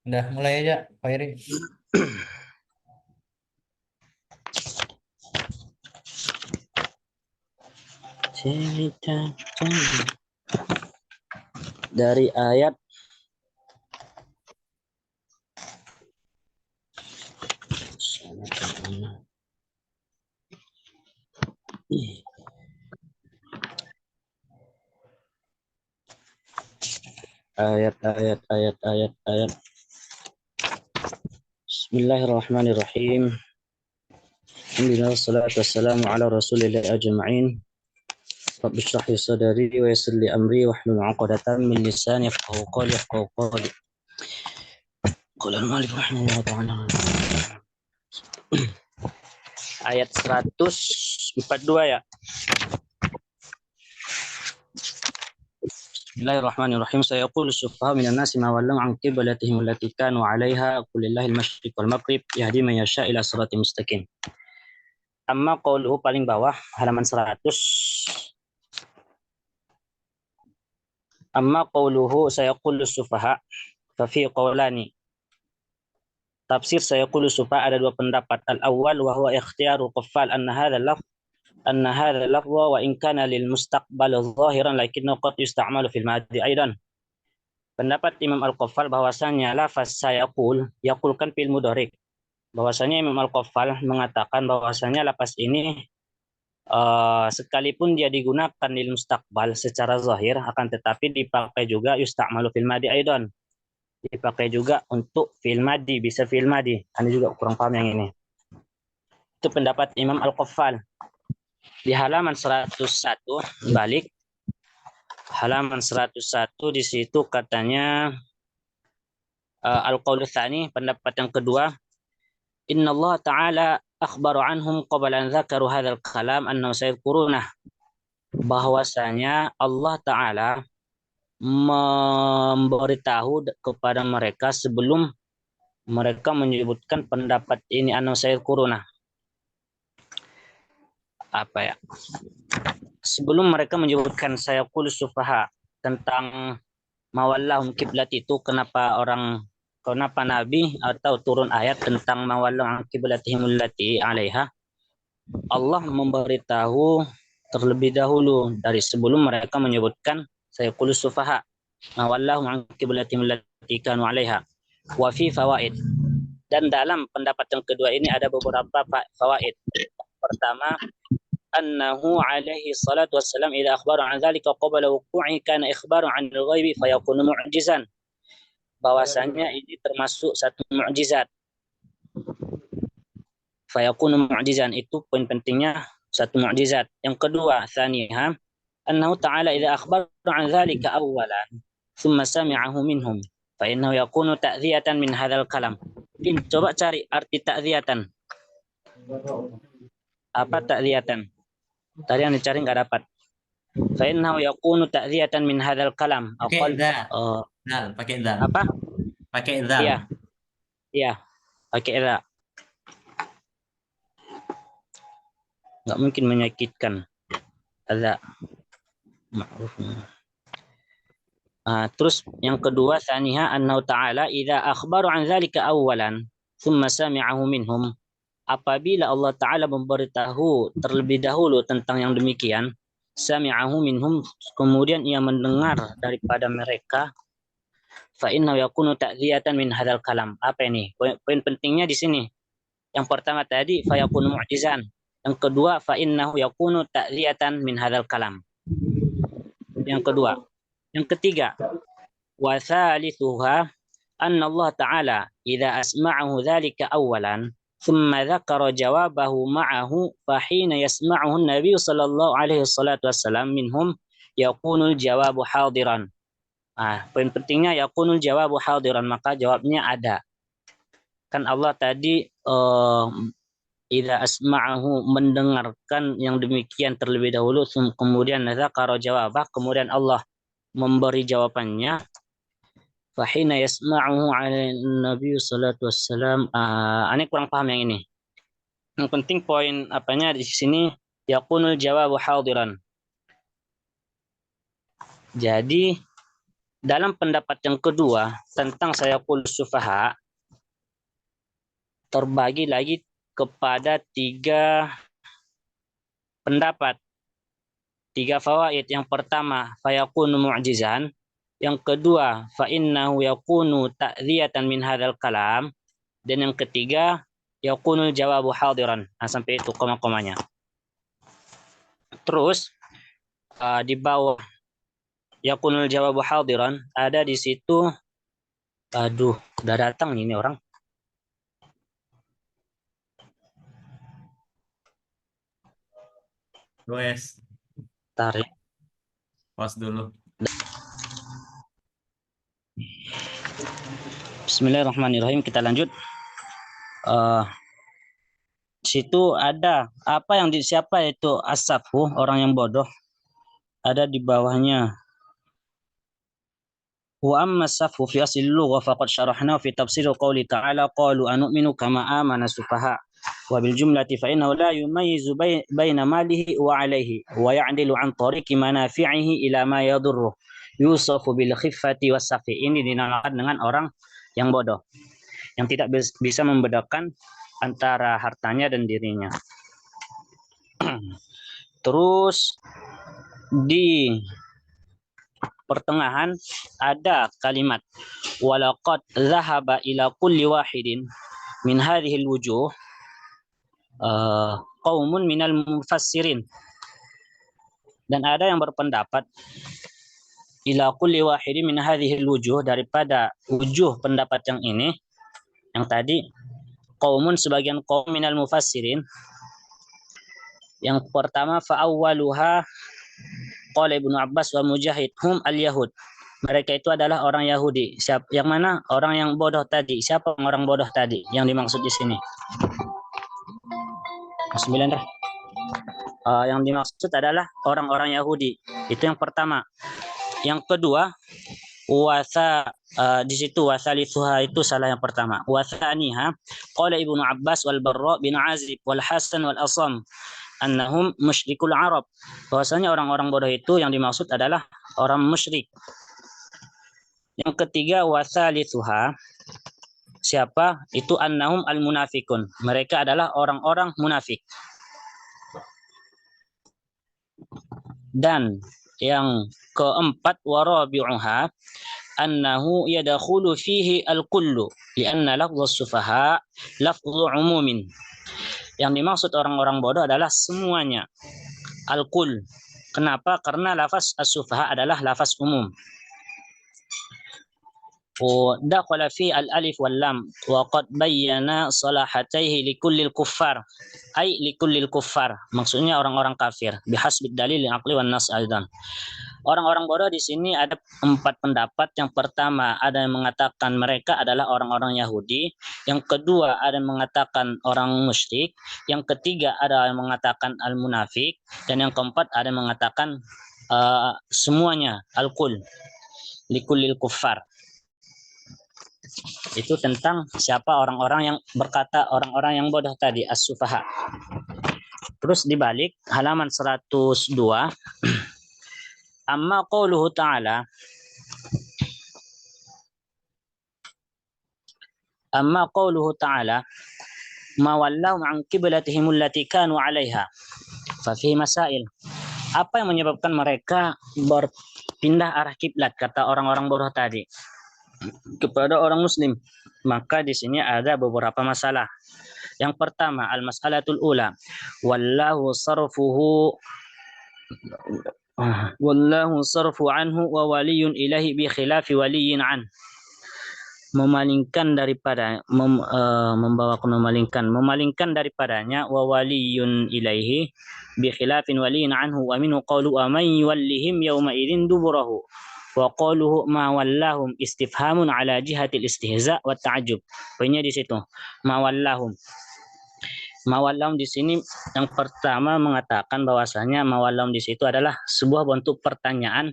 Udah mulai aja, Pak Iri. Cerita dari ayat ayat. Bismillahirrahmanirrahim. Alhamdulillah wassalatu wassalamu ala rasulillah ajma'in. Rabbi shrah li sadri wa yassir li amri wahlul 'uqdatam min lisani yafqahu qawli. Qala al-mu'allif rahimahullah ta'ala. Ayat 142 ya. Bismillahirrahmanirrahim. Sayaqulu as-sufaha minan nasi ma wallahu 'an qiblatihim allati kanu 'alaiha qul lillahi al-masyriq wal maghrib yahdi man yasha' ila siratin mustaqim. Amma qauluhu paling bawah halaman 100. Amma qauluhu sayaqulu as-sufaha fa fi qawlani. Tafsir sayaqulu as-sufaha ada dua pendapat. Al-awwal wa huwa ikhtiyaru qaffal anna hadha lafza wa in kana lil mustaqbal zahiran lakinnahu qad yusta'malu fil madi aidan. Pendapat Imam Al-Qaffal bahwasanya lafaz sayaqul yaqulkan fil mudhari'. Bahwasanya Imam Al-Qaffal mengatakan bahwasanya lafaz ini sekalipun dia digunakan lil mustaqbal secara zahir akan tetapi dipakai juga yusta'malu fil madi aidan. Dipakai juga untuk fil madi, bisa fil madi. Anda juga kurang paham yang ini. Itu pendapat Imam Al-Qaffal. Di halaman 101 balik halaman 101 di situ katanya al-qaul tsani, pendapat yang kedua, inna Allah ta'ala akhbaru anhum qabla an dzakaru hadzal kalam annahu sayadhkuruna, bahwasanya Allah ta'ala memberitahu kepada mereka sebelum mereka menyebutkan pendapat ini, annahu sayadhkuruna, apa ya, sebelum mereka menyebutkan sayaqulu sufaha tentang mawallahum kiblat itu, kenapa Nabi atau turun ayat tentang mawallahum kiblatihim allati 'alaiha, Allah memberitahu terlebih dahulu dari sebelum mereka menyebutkan sayaqulu sufaha mawallahum kiblatihim allati kanu 'alaiha. Wa fi fawaid, dan dalam pendapat yang kedua ini ada beberapa fawaid. Pertama, annahu alaihi salatu wassalam idza akhbara an dzalika qabla wuqu'i kana ikhbaru 'an al-ghaibi fayakunu mu'jizan. Bahwasanya ini termasuk satu mukjizat. Fayakunu mu'jizan, itu poin pentingnya, satu mukjizat. Yang kedua, tsaniha, annahu ta'ala idza akhbara 'an dzalika awwalan thumma sami'ahu minhum fa innahu yakunu ta'dhiyatan min hadzal kalam. Coba cari arti ta'dhiyatan. Apa ta'dhiyatan? Tadi yang dicari nggak dapat. Fa innahu yakunu ta'dhiyatan min hadzal kalam. Pakai dal, pakai dal. Apa? Pakai dal. Iya. Iya, pakai dal. Nggak mungkin menyakitkan. Ada ma'ruf. Terus yang kedua, tsaniha annahu ta'ala idza akhbaru an dzalika awwalan thumma sami'ahu minhum. Apabila Allah Ta'ala memberitahu terlebih dahulu tentang yang demikian, sami'ahu minhum, kemudian ia mendengar daripada mereka, fa innahu yakunu ta'dhiyatan min hadzal kalam. Apa ini? Poin pentingnya di sini. Yang pertama tadi fa yakunu mu'jizan. Yang kedua fa innahu yakunu ta'dhiyatan min hadzal kalam. Yang kedua. Yang ketiga, wa thalithuha anna Allah Ta'ala idza asma'ahu dzalika awwalan ثم ذكر جوابه معه فحين يسمعه النبي صلى الله عليه wasallam minhum yakunul jawabu hadiran. Poin pentingnya yakunul jawabu hadiran, maka jawabnya ada. Kan Allah tadi idza asma'ahu, mendengarkan yang demikian terlebih dahulu, kemudian dzakara jawabah, kemudian Allah memberi jawabannya. Fahina yasma'uhu 'ala Nabi sallallahu alaihi wasallam. Ini kurang paham yang ini. Yang penting poin apanya di sini, yakunul jawabu hadiran. Jadi dalam pendapat yang kedua tentang sayaqul sufaha terbagi lagi kepada 3 pendapat, 3 fawaid. Yang pertama, fayakunu mu'jizan. Yang kedua, fa innahu yakunu ta'dhiyatan min hadzal kalam. Dan yang ketiga, yakunul jawabu hadiran. Nah, sampai itu koma-komanya. Terus di bawah yakunul jawabu hadiran ada di situ, aduh, udah datang ini orang. Wes, Tarik. pause dulu. Bismillahirrahmanirrahim. Kita lanjut. Situ ada apa yang siapa itu as-safhu, orang yang bodoh. Ada di bawahnya. Wa amma as-safhu fi asli al-lugha faqad syarahna fi tafsir qouli ta'ala qalu anu'minu kama amana sufaha. Wa bil jumlati fa innahu la yumayyizu baina malihi wa 'alayhi wa ya'dilu 'an tariqi manafi'ihi ila ma yadurru. Yusafu bil khiffati was safi. Ini dinamakan dengan orang yang bodoh, yang tidak bisa membedakan antara hartanya dan dirinya. Terus di pertengahan ada kalimat walaqad dhahaba ila kulli wahidin min hadhihi alwujuh qaumun minal mufassirin. Dan ada yang berpendapat ila kulli wahidin min hadhihi alwujuh, daripada wujuh pendapat yang ini, yang tadi qaumun sebagian kaum minal mufassirin. Yang pertama fa awwaluha qala Ibnu Abbas wa Mujahid hum al-yahud. Mereka itu adalah orang Yahudi. Siapa yang mana orang yang bodoh tadi? Siapa orang bodoh tadi yang dimaksud di sini? 9 dah. Yang dimaksud adalah orang-orang Yahudi. Itu yang pertama. Yang kedua, di situ wasalisuha itu salah yang pertama. Wasaniha qala Ibnu Abbas wal Barra bin Azib wal Hasan wal Asam annahum musyrikul Arab. Bahwasanya orang-orang bodoh itu yang dimaksud adalah orang musyrik. Yang ketiga, wasalitsuha, siapa? Itu annahum al-munafikun. Mereka adalah orang-orang munafik. Dan yang keempat, warabi'uha annahu yadkhulu fihi al-kullu li'anna lafdhus sufaha lafdhu umumin. Yang dimaksud orang-orang bodoh adalah semuanya. Al-kull. Kenapa? Karena lafaz as-sufaha adalah lafaz umum. Dakhala fi al-alif wal lam wa qad bayyana salahatayhi likullil kuffar. Ai likullil kuffar. Maksudnya orang-orang kafir. Bihasbid dalil al-aqli wan nas aidan. Orang-orang bodoh di sini ada 4 pendapat. Yang pertama, ada yang mengatakan mereka adalah orang-orang Yahudi. Yang kedua, ada yang mengatakan orang musyrik. Yang ketiga, ada yang mengatakan al-munafik. Dan yang keempat, ada yang mengatakan semuanya, al-kul, likullil kuffar. Itu tentang siapa orang-orang yang berkata orang-orang yang bodoh tadi, as-sufaha. Terus dibalik, halaman 102. Amma qauluhu ta'ala ma wallahum an qiblatihim allati kanu 'alaiha fa fi masail. Apa yang menyebabkan mereka berpindah arah kiblat, kata orang-orang bodoh tadi, kepada orang muslim? Maka di sini ada beberapa masalah. Yang pertama, al-mas'alatul ula wallahu sarfu anhu wa waliyun ilahi bi khilafi waliyin an. Memalingkan daripada memalingkan daripadanya, wa waliyun ilaihi bi khilafin waliyin anhu, wa minhu qawlu wa man yuwallihim yawma idzin duburahu, wa qaluhu ma wallahum istifhamun ala jihatil istihza wa ta'ajjub. Poinnya di situ, ma wallahum di sini yang pertama mengatakan bahwasanya mawallam di situ adalah sebuah bentuk pertanyaan,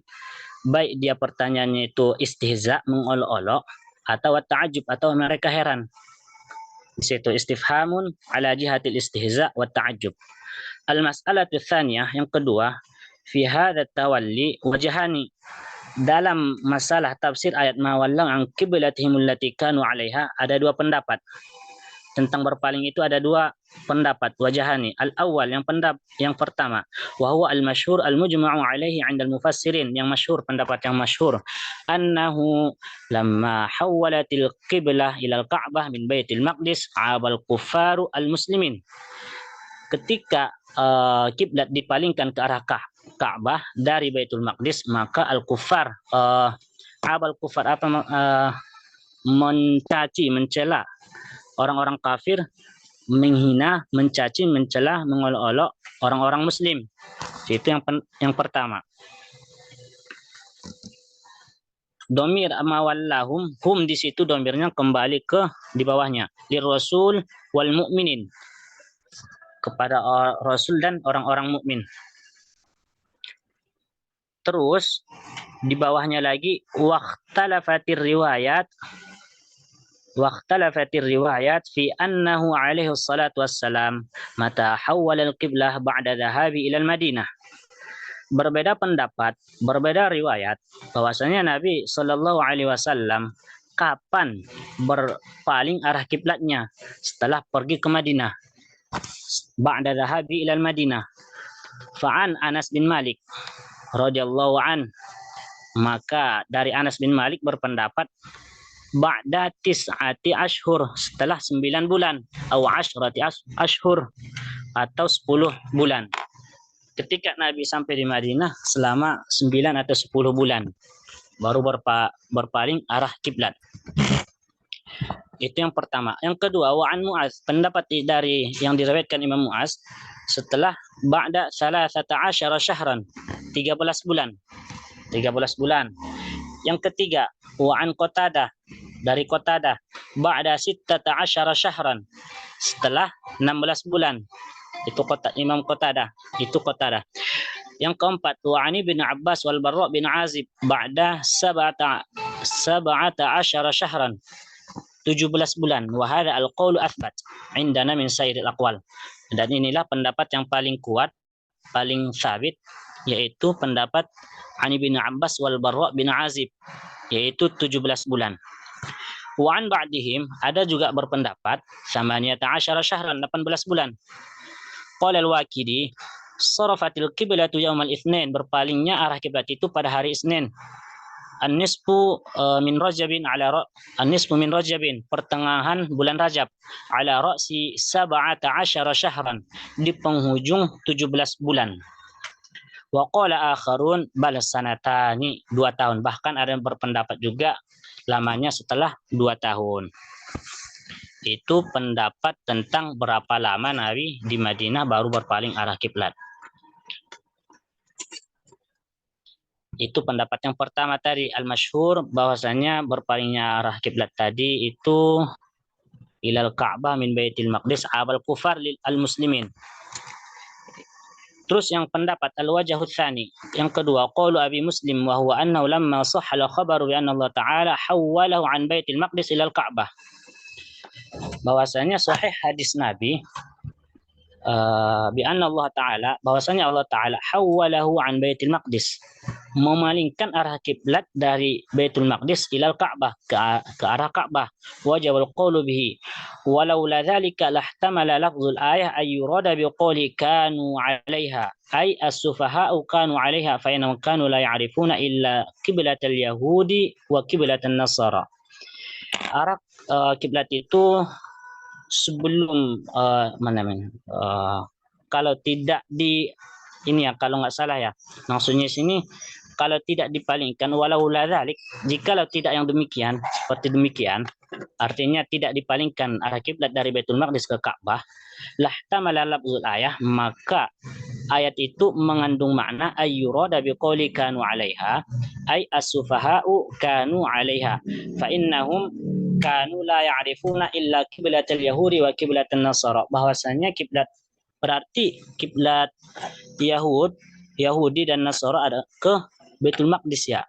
baik dia pertanyaannya itu istihza, mengolok-olok, atau ta'ajjub, atau mereka heran. Di situ istifhamun ala jihatil istihza wa ta'ajjub. Al-mas'alatu tsaniyah, yang kedua, fi hadza tawalli wajhani. dalam masalah tafsir ayat ma wallau an qiblatihim allati kanu 'alaiha ada dua pendapat. Tentang berpaling itu ada dua pendapat, wajahani. Al-awwal, yang pertama, wa huwa al-masyhur al-mujma'u 'alaihi 'inda al-mufassirin, yang masyhur, pendapat yang masyhur, annahu lamma hawwalatil qiblah ila al-Ka'bah min Baitul Maqdis 'abal kuffaru al-muslimin. Ketika kiblat dipalingkan ke arah Ka'bah dari Baitul Maqdis, maka al-kuffar abal kufar mencaci, mencela orang-orang kafir, menghina, mencaci, mencela, mengolok-olok orang-orang muslim. Itu yang pertama. Domir amawallahum, hum di situ domirnya kembali ke di bawahnya. Lirrasul wal mu'minin, kepada Rasul dan orang-orang mukmin. Terus di bawahnya lagi waqtalafatir riwayat fi annahu alaihi salatu wassalam mata hawwala al-qiblah ba'da dhahabi ila al-Madinah. Berbeda pendapat, berbeda riwayat bahwasanya Nabi Shallallahu alaihi wasallam kapan berpaling arah kiblatnya setelah pergi ke Madinah. Ba'da dhahabi ila al-Madinah. Fa'an Anas bin Malik radhiyallahu an, maka dari Anas bin Malik berpendapat ba'da tis'ati ashhur, setelah 9 bulan, atau 10 ashhur, atau 10 bulan. Ketika Nabi sampai di Madinah selama 9 atau 10 bulan baru berpaling arah kiblat. Itu yang pertama. Yang kedua, wa'an Mu'az, pendapat dari yang diriwayatkan Imam Mu'az setelah ba'da 13 syahran, 13 bulan. 13 bulan. Yang ketiga, wa'an Qatadah, dari Qatadah, ba'da 16 syahran, setelah 16 bulan. Itu Imam Qatadah, itu Qatadah. Yang keempat, wa'an Ibn Abbas wal Barra bin Azib, ba'da 17 syahran, 17 bulan. Wa hadha al-qaulu athbat indana min sairil aqwal. Dan inilah pendapat yang paling kuat, paling sabit, yaitu pendapat Ani bin Abbas wal Barra bin Azib, yaitu 17 bulan. Wa'an ba'dihim, ada juga berpendapat 18 syahran, 18 bulan. Qala al-Waqidi, sarafatil qiblatu yaumal itsnain, berpalingnya arah kiblat itu pada hari Isnin. An-nisfu min Rajabin ala an-nisfu min Rajabin, pertengahan bulan Rajab, ala ra'si 17 syahran, di penghujung 17 bulan. Wa qala akharun bal sanatani, 2 tahun. Bahkan ada yang berpendapat juga lamanya setelah 2 tahun. Itu pendapat tentang berapa lama Nabi di Madinah baru berpaling arah kiblat. Itu pendapat yang pertama tadi, al-masyhur, bahwasanya berpalingnya arah kiblat tadi itu ilal Ka'bah min Baitul Maqdis abal kufar lil al-muslimin. Terus yang pendapat al-wajhu tsani, yang kedua, qaulu Abi Muslim wa huwa annahu lamma sahha al-khabaru bi anna Allah Ta'ala hawwalahu an Baitul Maqdis ila al-Ka'bah. Bahwasanya sahih hadis Nabi bi anna Allah Ta'ala, bahwasanya Allah Ta'ala hawwalahu an Baitul Maqdis, memalingkan arah kiblat dari Baitul Maqdis ilal Ka'bah, ke arah Ka'bah. Wajib al-qawlu bihi walau la dzalika lahtamala lafzul ayah ay yurada bi qawli kanu 'alaiha ay as-sufaha'u kanu 'alaiha fa innahum kanu la ya'rifuna illa qiblatal yahudi wa qiblatan nasara. Arah kiblat itu sebelum kalau tidak di ini ya, kalau nggak salah ya, maksudnya sini kalau tidak dipalingkan walau la dzalik, jikalau tidak yang demikian, seperti demikian, artinya tidak dipalingkan arah kiblat dari Baitul Maqdis ke Ka'bah, lahtamala lafzul ayah, maka ayat itu mengandung makna ayyurada biqauli kanu 'alaiha ay as-sufaha'u kanu 'alaiha fa innahum kanu la ya'rifuna illa qiblatal yahudi wa qiblatan nasara, bahwasanya kiblat berarti kiblat Yahudi dan Nasara ada ke Baitul Maqdis ya.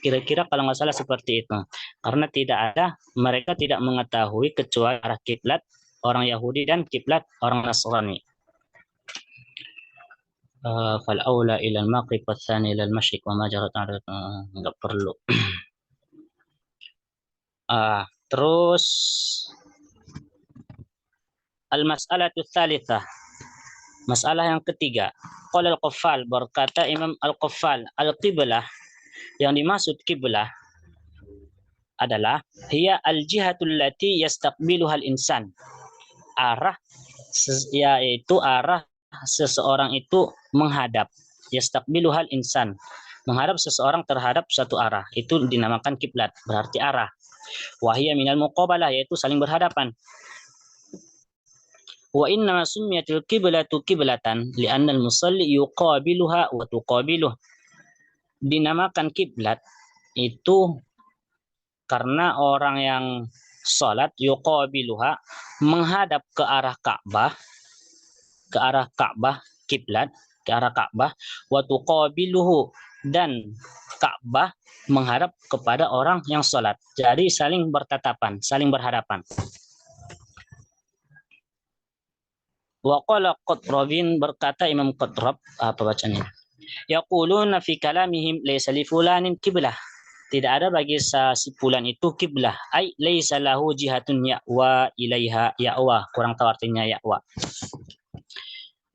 Kira-kira kalau nggak salah seperti itu. Karena mereka tidak mengetahui kecuali arah kiblat orang Yahudi dan kiblat orang Nasrani. فالأولى إلى المغرب والثاني إلى المشرق وما جرت عادة nggak perlu. Terus al-mas'alatu tsalitsah. Masalah yang ketiga. Qala al-Qaffal, berkata Imam al-Qaffal, al-qiblah, yang dimaksud kiblah adalah hiya al-jihatul lati yastaqbiluha al-insan. Arah yaitu arah seseorang itu menghadap. Yastaqbiluha al-insan. Menghadap seseorang terhadap suatu arah. Itu dinamakan kiblat, berarti arah. Wahiyya minal muqabalah, yaitu saling berhadapan. Wa inna summiyatil qiblatu qiblatan li'anna al-musalli yuqabiluha wa tuqabiluh. Dinamakan kiblat itu karena orang yang salat yuqabiluha, menghadap ke arah Ka'bah, kiblat ke arah Ka'bah, wa tuqabiluhu, dan Ka'bah menghadap kepada orang yang salat. Jadi saling bertatapan, saling berhadapan. Wa qala Qatrabin, berkata Imam Qatrab, apa bacanya? Yaquluna fi kalamihim laysa li fulanin kiblah. Tidak ada bagi si fulan itu kiblah. Ai laysa lahu jihatun ya'wa ilaiha, ya'wa, kurang tahu artinya ya'wa.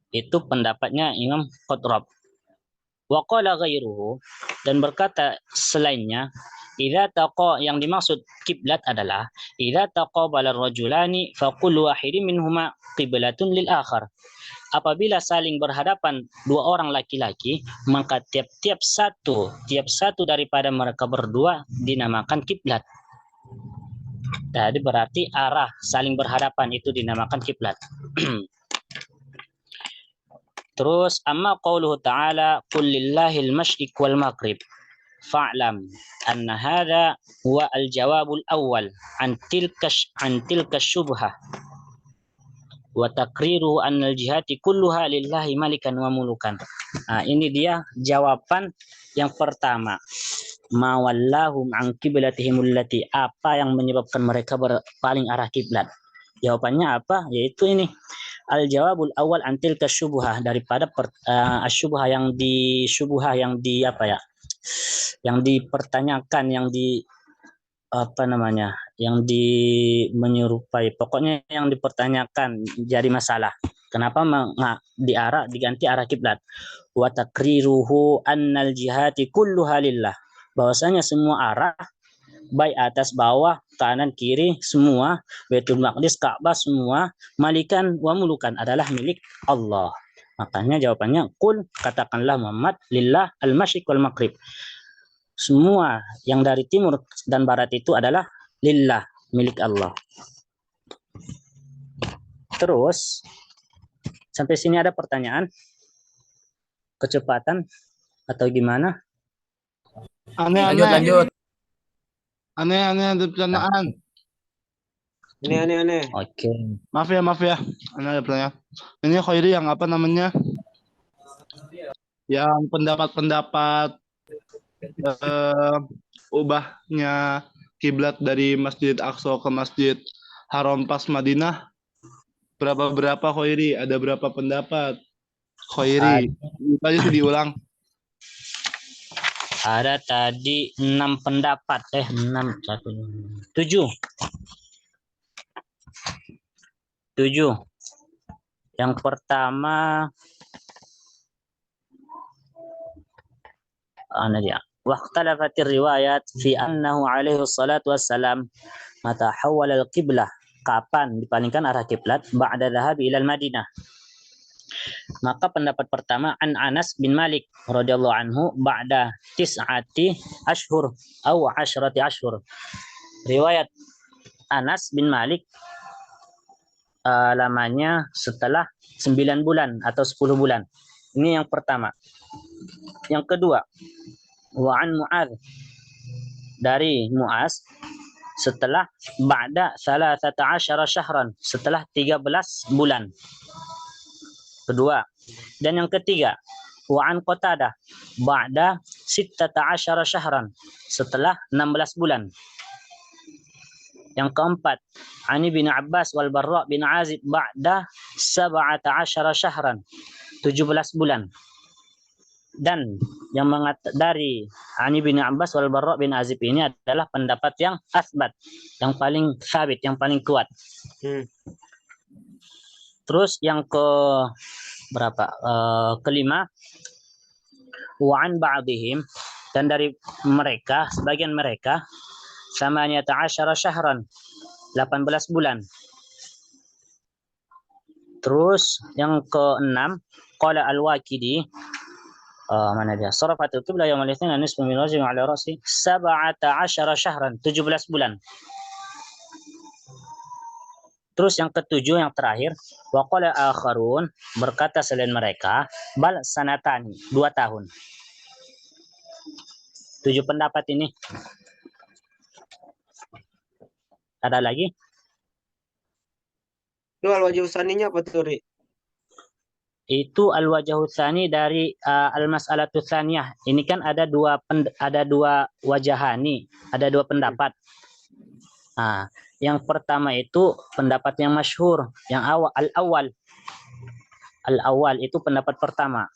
Itu pendapatnya Imam Qatrab. Wa qala ghairuhu, dan berkata selainnya, idza taqa, yang dimaksud kiblat adalah idza taqabala ar-rajulani fa kullu wahidin minhuma qiblatun lil akhar. Apabila saling berhadapan dua orang laki-laki, maka tiap satu daripada mereka berdua dinamakan kiblat. Jadi berarti arah saling berhadapan itu dinamakan kiblat. Terus amma qauluhu ta'ala qul lillahil masyriq wal maghrib fa'lam anna hadha huwa al-jawabul awwal an tilka syubhah wa taqriru annal jihati kulluha lillahi malikan wa mulukan. Ini dia jawaban yang pertama. Ma wallahum an qiblatihim allati, apa yang menyebabkan mereka berpaling arah kiblat? Jawabannya apa? Yaitu ini. Al-jawabul awal antil kasyubhah, daripada asyubhah yang di apa ya? Yang dipertanyakan, yang di apa namanya? Yang menyerupai, pokoknya yang dipertanyakan jadi masalah. Kenapa diganti arah kiblat? Wa taqriruhu annal jihati kulluha lillah. Bahwasanya semua arah, baik atas bawah, kanan kiri, semua, Baitul Maqdis, Ka'bah, semua, malikan wa mulukan, adalah milik Allah. Makanya jawabannya qul, katakanlah Muhammad, lillah al-masyriq wal maghrib. Semua yang dari timur dan barat itu adalah lillah, milik Allah. Terus sampai sini ada pertanyaan? Kecepatan atau gimana? Lanjut. Aneh ada pertanyaan. Aneh. Oke. Maaf ya. Aneh ada pertanyaan. Ini Khairi yang apa namanya? Yang pendapat ubahnya kiblat dari Masjid Aqsa ke Masjid Haram pas Madinah. Berapa Khairi? Ada berapa pendapat? Khairi. Tadi itu diulang. Ada tadi 6 pendapat, 7. Yang pertama dia. Waqtalafatir riwayat fi annahu alaihi salatu wassalam mata hawala al-qiblah, kapan dipalingkan arah kiblat, ba'da dhahabi ila al-Madinah. Maka pendapat pertama an Anas bin Malik radhiyallahu anhu ba'da 9 ashhur atau 10 ashhur. Riwayat Anas bin Malik lamanya setelah 9 bulan atau 10 bulan. Ini yang pertama. Yang kedua, wa an Mu'adz, dari Mu'adz setelah ba'da 13 syahran, setelah 13 bulan. Kedua. Dan yang ketiga, wa an Qatadah ba'da 16 syahran, setelah 16 bulan. Yang keempat, Ani bin Abbas wal Barra bin Azib ba'da 17 syahran, 17 bulan. Dan yang dari Ani bin Abbas wal Barra bin Azib ini adalah pendapat yang asbat, yang paling sabit, yang paling kuat. Terus yang ke berapa? Kelima, wa an ba'dihim, dan dari mereka, sebagian mereka, 18 syahran, 18 bulan. Terus yang keenam, qala al-Waqidi, mana dia? Sarafatul qibla yaumul itsnin anis min rajul ala rasi 17 syahran, 17 bulan. Terus yang ketujuh, yang terakhir, wa qala akharun, berkata selain mereka, bal sanatani, 2 tahun. 7 pendapat ini. Ada lagi? Itu al-wajhu tsaninya apa tuh, Ri? Itu al-wajhu tsani dari al-mas'alatu tsaniyah. Ini kan ada dua wajahani, ada 2 pendapat. Nah, yang pertama itu pendapat yang masyhur, yang al-awwal. Al-awwal itu pendapat pertama.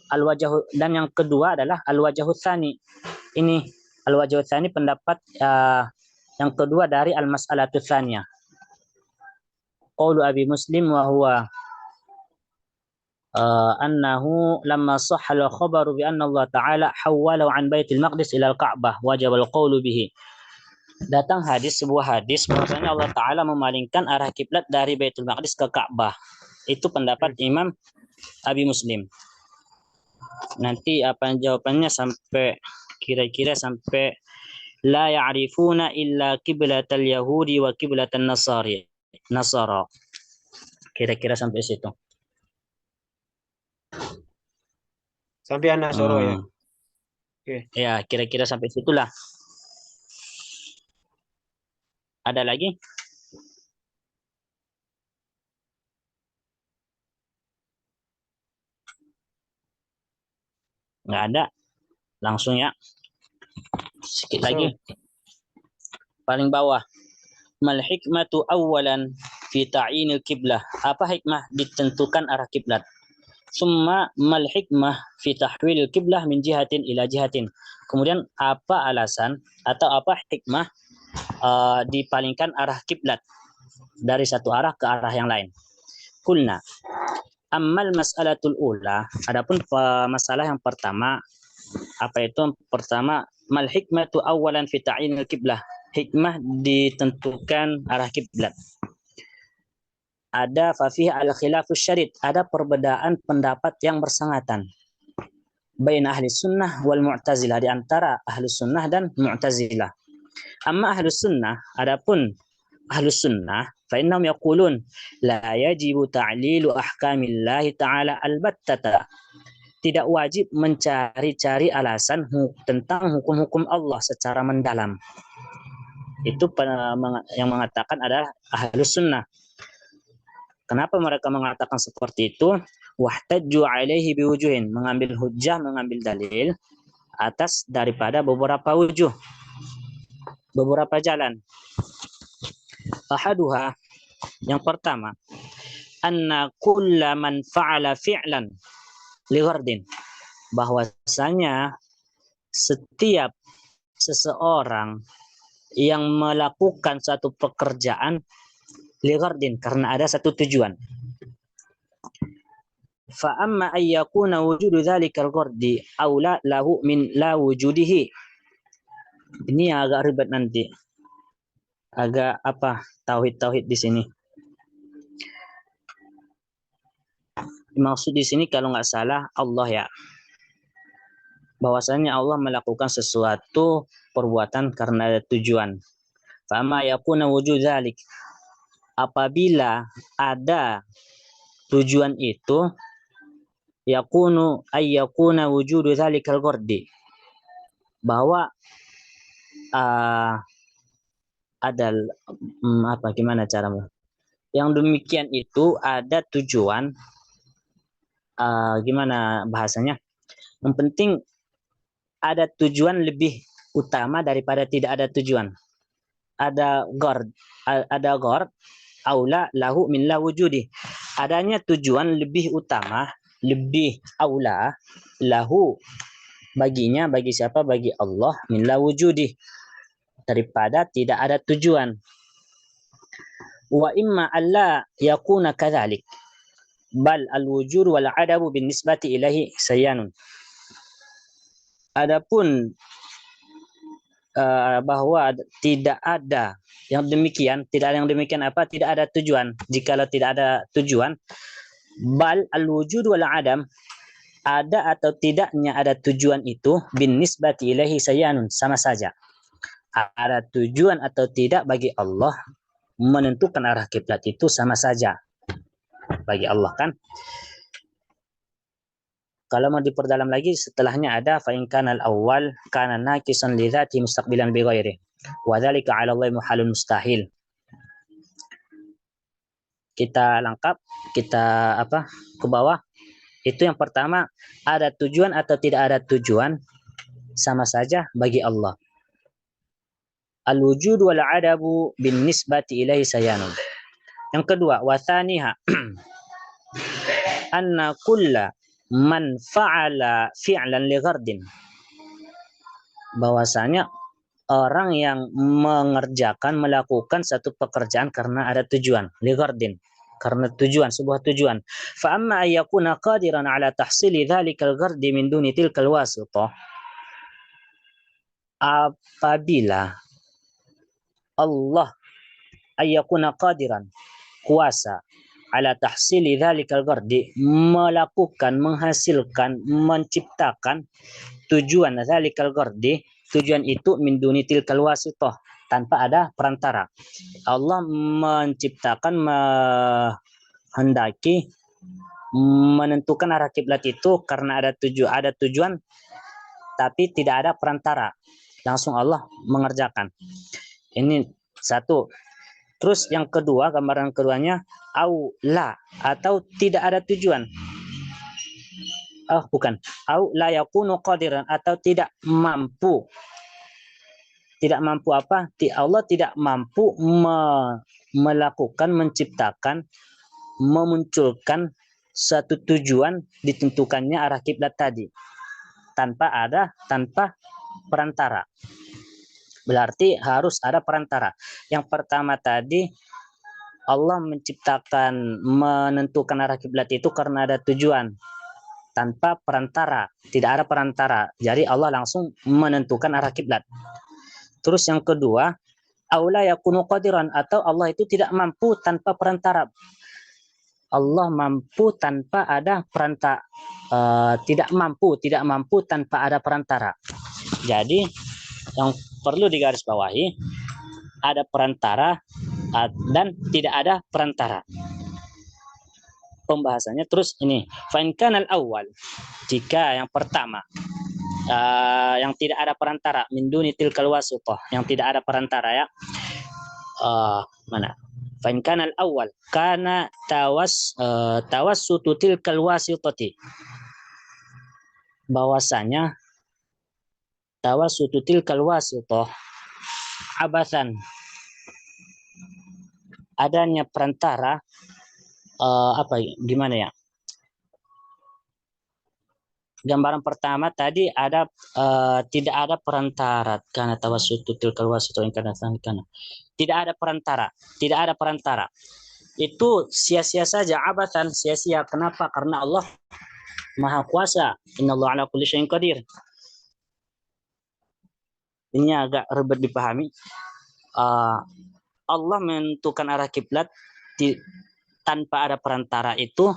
Al-wajhu, dan yang kedua adalah al-wajhu tsani. Ini al-wajhu tsani pendapat yang kedua dari al-mas'alatu tsaniyah. Qaulu Abi Muslim wa huwa annahu lamma sahha al-khabaru bi anna Allah Ta'ala hawwalahu an Baitul Maqdis ila al-Ka'bah wajib al-qawlu bihi. Datang sebuah hadis bahwasanya Allah Ta'ala memalingkan arah kiblat dari Baitul Maqdis ke Ka'bah. Itu pendapat Imam Abi Muslim. Nanti apa jawabannya sampai kira-kira sampai la ya'rifuna illa qiblatal yahudi wa qiblatan nasara. Kira-kira sampai situ. Sampai anak soro ya. Oke. Ya, kira-kira sampai situlah. Ada lagi? Nggak ada. Langsung ya. Sedikit lagi. Paling bawah. Mal hikmatu awalan fi ta'yinil qiblah. Apa hikmah ditentukan arah kiblat? Summa mal hikmah fi tahwilil qiblah min jihatin ila jihatin. Kemudian apa alasan atau apa hikmah dipalingkan arah kiblat dari satu arah ke arah yang lain? Kulna ammal mas'alatul ula, adapun masalah yang pertama, apa itu pertama, mal hikmatu awalan fi ta'yinil qiblah, hikmah ditentukan arah kiblat. Ada fafih al-khilafus syarid, ada perbedaan pendapat yang bersangatan. Bain ahli sunnah wal mu'tazilah, di antara ahli sunnah dan mu'tazilah. Amma ahli sunnah, adapun ahli sunnah, fa innahum yaqulun la yajibu ta'lilu ahkamillahi ta'ala albattata. Tidak wajib mencari-cari alasan tentang hukum-hukum Allah secara mendalam. Itu yang mengatakan adalah ahli sunnah. Kenapa mereka mengatakan seperti itu? Wahtajju alaihi biwujuhin, mengambil hujjah, mengambil dalil atas daripada beberapa wujuh, beberapa jalan. Ahaduha, yang pertama, anna kulla man fa'ala fi'lan li ghardin, bahwasanya setiap seseorang yang melakukan suatu pekerjaan lighardin, karena ada satu tujuan. Fa amma ay yakuna wujudu dzalikal ghardi aula lahu min la wujudihi. Ini agak ribet nanti. Agak apa? Tauhid di sini. Maksud di sini kalau nggak salah Allah ya. Bahwasanya Allah melakukan sesuatu perbuatan karena ada tujuan. Fa amma yakuna wujud dzalik, apabila ada tujuan itu, yakunu ayyakuna wujudu dzalikal ghardi, bahwa ada apa gimana cara yang demikian itu ada tujuan, gimana bahasanya, yang penting ada tujuan lebih utama daripada tidak ada tujuan. Ada gard aula lahu min la wujudi, adanya tujuan lebih utama, lebih aula lahu, baginya, bagi siapa? Bagi Allah, min la wujudih, daripada tidak ada tujuan. Wa imma alla yakuna kadzalik, bal al-wujud wal adabu bin nisbati ilahi sayanun. Adapun bahwa tidak ada yang demikian, tidak ada yang demikian apa? Tidak ada tujuan. Jikalau tidak ada tujuan, bal al-wujud wal adam, ada atau tidaknya ada tujuan itu, bin nisbati ilahi sayanun, sama saja. Ada tujuan atau tidak bagi Allah, menentukan arah kiblat itu sama saja bagi Allah, kan? Kalau mau diperdalam lagi, setelahnya ada fa in kana al-awwal kana naqisan li dzati mustaqbilan bi ghairi wa dzalika 'ala Allah muhalun mustahil. Kita lengkap, kita ke bawah. Itu yang pertama, ada tujuan atau tidak ada tujuan sama saja bagi Allah. Al-wujud wal 'adabu bin nisbati ilaihi sayanun. Yang kedua, wa tsaniha anna kulla man fa'ala fi'lan li ghardin, bahwasanya orang yang melakukan satu pekerjaan karena ada tujuan, li ghardin, karena tujuan, sebuah tujuan. Fa amma ayyakuna qadiran ala tahsili dzalikal ghardi min duni tilkal wasithah, apabila Allah ayyakuna qadiran, kuasa, ala tahsili dzalikal ghardi, melakukan, menghasilkan, menciptakan tujuan dzalikal ghardi, tujuan itu min duni tilkal wasithah, tanpa ada perantara. Allah menciptakan, menghendaki, menentukan arah kiblat itu karena ada tujuan, tapi tidak ada perantara, langsung Allah mengerjakan. Ini satu. Terus yang kedua, gambaran keduanya, au la, atau tidak ada tujuan. Au la yakunu qadiran, atau tidak mampu. Tidak mampu apa? Allah tidak mampu melakukan, menciptakan, memunculkan satu tujuan, ditentukannya arah kiblat tadi tanpa perantara. Berarti harus ada perantara. Yang pertama tadi, Allah menciptakan, menentukan arah kiblat itu karena ada tujuan, tanpa perantara, tidak ada perantara. Jadi Allah langsung menentukan arah kiblat. Terus yang kedua, aula yakunu qadiran, atau Allah itu tidak mampu tanpa perantara. Allah mampu tanpa ada perantara, tidak mampu tanpa ada perantara. Jadi yang perlu digarisbawahi, ada perantara dan tidak ada perantara. Pembahasannya terus ini, fa in kana al-awwal, jika yang pertama, yang tidak ada perantara, min duni tilkal wasithah, yang tidak ada perantara, ya. Mana? Fa in kana al-awwal kana tawassutu tilkal wasithati, bahwasanya tawassutu tilkal wasithah abasan, adanya perantara, gimana ya? Gambaran pertama tadi ada tidak ada perantara, karena tawassutu tilkal wasithah karena tidak ada perantara. Itu sia-sia saja, abasan, sia-sia. Kenapa? Karena Allah Maha Kuasa. Innallaha ala kulli syai'in qadir. Ini agak ribet dipahami. Allah menentukan arah kiblat tanpa ada perantara itu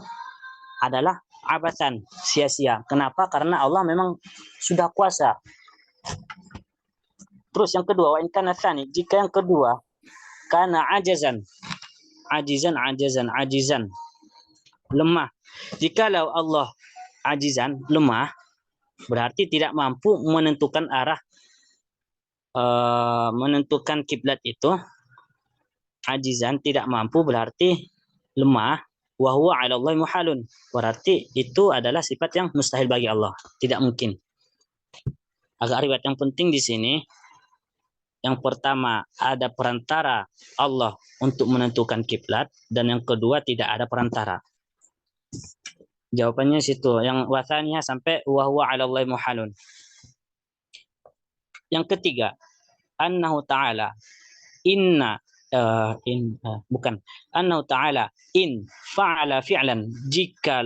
adalah abasan, sia-sia. Kenapa? Karena Allah memang sudah kuasa. Terus yang kedua, wa in kana tsani, jika yang kedua kana ajizan, lemah. Jikalau Allah ajizan, lemah, berarti tidak mampu menentukan arah, menentukan kiblat itu. Ajizan, tidak mampu, berarti lemah. Wa huwa 'ala Allah muhalun, berarti itu adalah sifat yang mustahil bagi Allah, tidak mungkin. Agak ribet. Yang penting di sini, yang pertama ada perantara Allah untuk menentukan kiblat, dan yang kedua tidak ada perantara. Jawabannya situ. Yang wasaniha sampai wa huwa 'ala Allahi muhalun. Yang ketiga, annahu ta'ala bukan annahu ta'ala in fa'ala fi'lan jika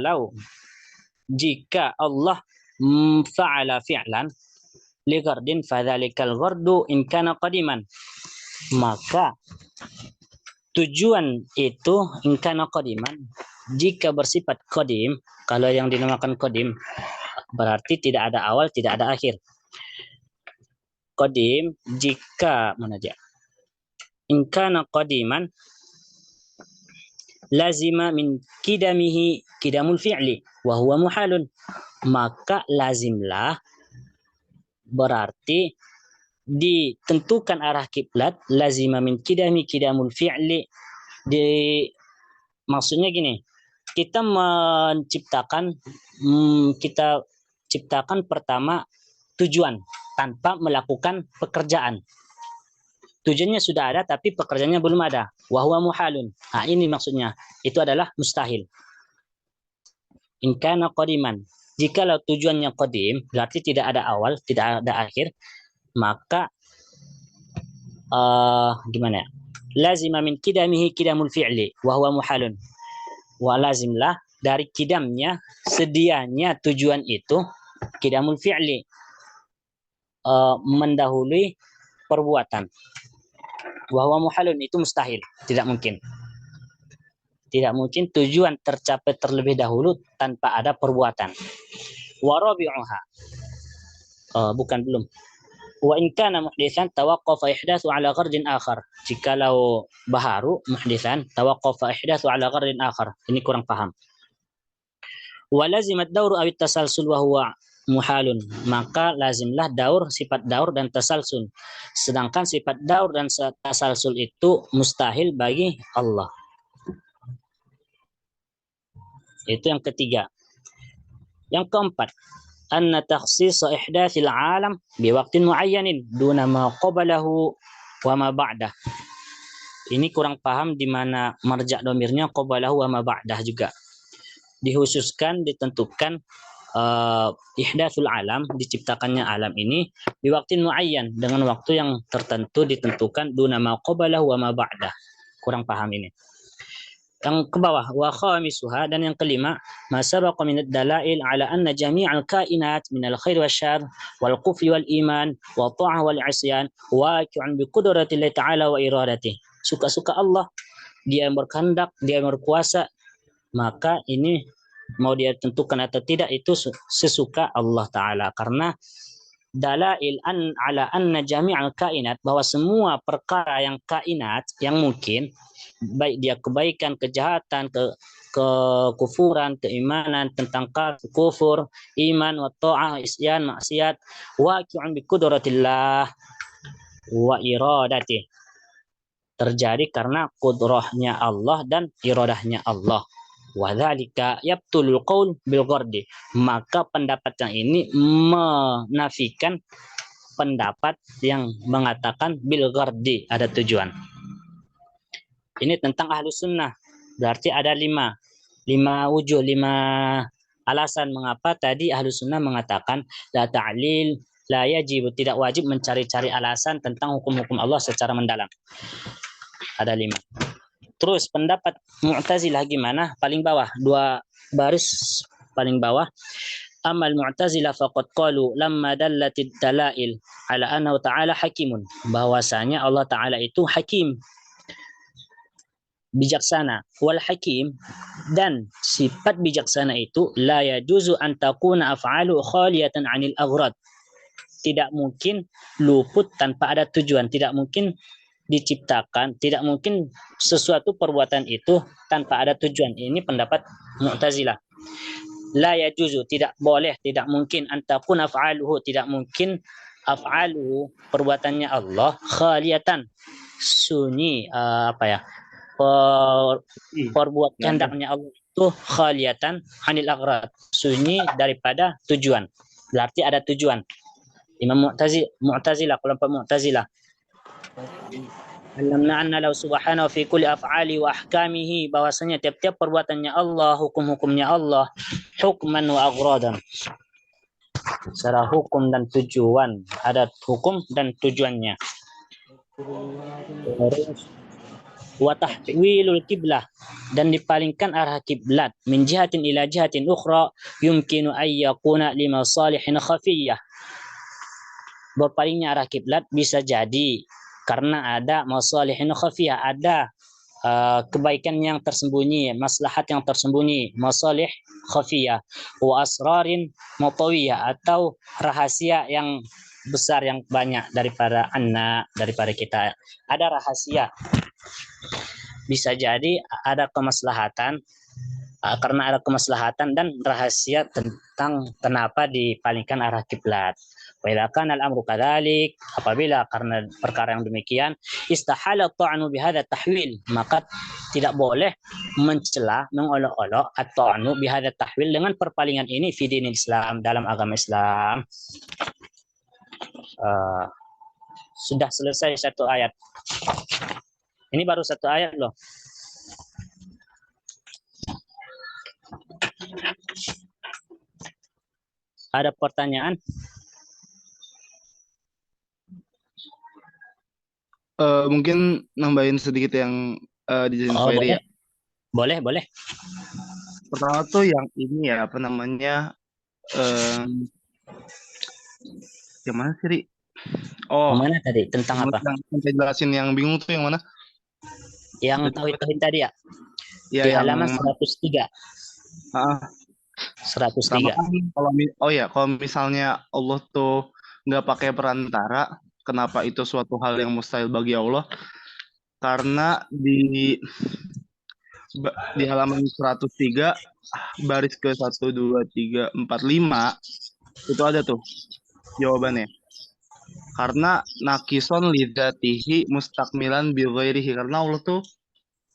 Allah fa'ala fi'lan li ghardin fadzalikal ghardu in kana qadiman, maka tujuan itu in kana qadiman jika bersifat qadim. Kalau yang dinamakan qadim berarti tidak ada awal, tidak ada akhir. Qadim jika mana dia? In kana qadiman lazima min kidamihi kidamul fi'li wa huwa muhalun, maka lazimlah berarti ditentukan arah kiblat, lazima min kidami kidamul fi'li. Maksudnya gini, kita ciptakan pertama tujuan tanpa melakukan pekerjaan. Tujuannya sudah ada tapi pekerjaannya belum ada. Wa huwa muhalun. Nah, ini maksudnya. Itu adalah mustahil. In kana qadiman. Jikalau tujuannya qadim, berarti tidak ada awal, tidak ada akhir, maka gimana ya? Lazima min kidamihi kidamul fi'li wa huwa muhalun. Wa lazimlah dari kidamnya, sedianya tujuan itu kidamul fi'li, mendahului perbuatan. Wa huwa muhalun, itu mustahil, tidak mungkin. Tidak mungkin tujuan tercapai terlebih dahulu tanpa ada perbuatan. Wa rabi'uha. Bukan belum. Wa in kana muhditsan tawaqqafa ihdatsu ala ghardin akhar. Jikalau baharu muhditsan tawaqqafa ihdatsu ala ghardin akhar. Ini kurang paham. Wa lazimat dauru aw tasalsul wa huwa muhalun, maka lazimlah daur, sifat daur dan tasalsul. Sedangkan sifat daur dan tasalsul itu mustahil bagi Allah. Itu yang ketiga. Yang keempat, anna takhsis ihdatsil alam biwaqtin muayyanin duna ma qablahu wa ma ba'dah. Ini kurang paham di mana marja' domirnya qablahu wa ma ba'dah juga. Dikhususkan, ditentukan ihdatsul alam, diciptakannya alam ini biwaqtin muayyan, dengan waktu yang tertentu ditentukan, duna ma qablahu wa ma ba'dah. Kurang paham ini. Yang ke bawah, wa khamisuha, dan yang kelima, ma sabaqa min ad-dalail ala anna jami'al kainat min al-khair wasyarr wal kufri wal iman wa ta'ah wal 'isyan waqi'un bi qudratillahi ta'ala wa iradatihi. Suka-suka Allah, dia yang berkehendak, dia yang berkuasa, maka ini mau dia tentukan atau tidak itu sesuka Allah Ta'ala. Karena dalail ala anna jami'al kainat, bahwa semua perkara yang kainat, yang mungkin, baik dia kebaikan, kejahatan, kekufuran, keimanan, tentang kufur, iman, wa ta'ah, isyan, maksiat, waqi'un bi qudratillah wa iradati, terjadi karena kudrahnya Allah dan iradahnya Allah. Wa dzalika yabtulul qaul bil ghardi, maka pendapat yang ini menafikan pendapat yang mengatakan bil ghardi, ada tujuan. Ini tentang ahlus sunnah. Berarti ada lima wujud, 5 alasan mengapa tadi ahlus sunnah mengatakan la ta'lil, la yajib, tidak wajib mencari-cari alasan tentang hukum-hukum Allah secara mendalam. Ada 5. Terus pendapat Mu'tazilah gimana? Paling bawah, 2 baris paling bawah. Amal Mu'tazilah faqad qalu lamma dallatid dalail ala annahu ta'ala hakimun, bahwasanya Allah Ta'ala itu hakim, bijaksana. Wal hakim, dan sifat bijaksana itu la yajuzu an takuna af'alu khaliyatan 'anil aghrad, tidak mungkin luput tanpa ada tujuan, tidak mungkin diciptakan, tidak mungkin sesuatu perbuatan itu tanpa ada tujuan. Ini pendapat Mu'tazilah. La yajuzu, tidak boleh, tidak mungkin, antakun af'aluhu, tidak mungkin af'aluhu, perbuatannya Allah, khaliyatan, sunyi, perbuatan kehendaknya Allah itu khaliyatan anil aghrad, sunyi daripada tujuan. Berarti ada tujuan. Imam Mu'tazilah, kelompok Mu'tazilah, alamna anna lahu subhanahu fi kulli af'ali wa ahkamihi, bahwasanya tiap-tiap perbuatannya Allah, hukum-hukumnya Allah, hukman wa aghradan. Secara hukum dan tujuan, ada hukum dan tujuannya. Terus wa tahwilul qiblah, dan dipalingkan arah kiblat min jihatin ila jihatin ukhra yumkinu ay yakuna limasalihin khafiyyah. Berpalingnya arah kiblat bisa jadi karena ada masalihin khafiyah, ada kebaikan yang tersembunyi, maslahat yang tersembunyi, masalih khafiyah, wa asrarin mutawiyah, atau rahasia yang besar yang banyak daripada kita. Ada rahasia. Bisa jadi ada kemaslahatan, karena ada kemaslahatan dan rahasia tentang kenapa dipalingkan arah kiblat. Wa idza kana al-amru kadzalik, apabila karena perkara yang demikian, istahala ta'nu bihadza tahwil, maka tidak boleh mencela, mengolok-olok at-ta'nu bihadza tahwil dengan perpalingan ini fi dinil Islam, dalam agama Islam. Sudah selesai satu ayat. Ini baru satu ayat loh. Ada pertanyaan? Mungkin nambahin sedikit yang dijelasin Oh, Khairi ya. boleh. Pertama tuh yang ini ya, apa namanya? Yang mana sih, Ri? Oh, Yang mana tadi? Tentang apa? yang saya jelasin yang bingung tuh yang mana? Yang tauhid tadi ya? Ya, Di yang halaman 103. 103. Kalau misalnya Allah tuh nggak pakai perantara, kenapa itu suatu hal yang mustahil bagi Allah? Karena di halaman 103 baris ke 1, 2, 3, 4, 5 itu ada tuh jawabannya. Karena nakison lidzatihi mustakmilan bi ghairihi, karena Allah tuh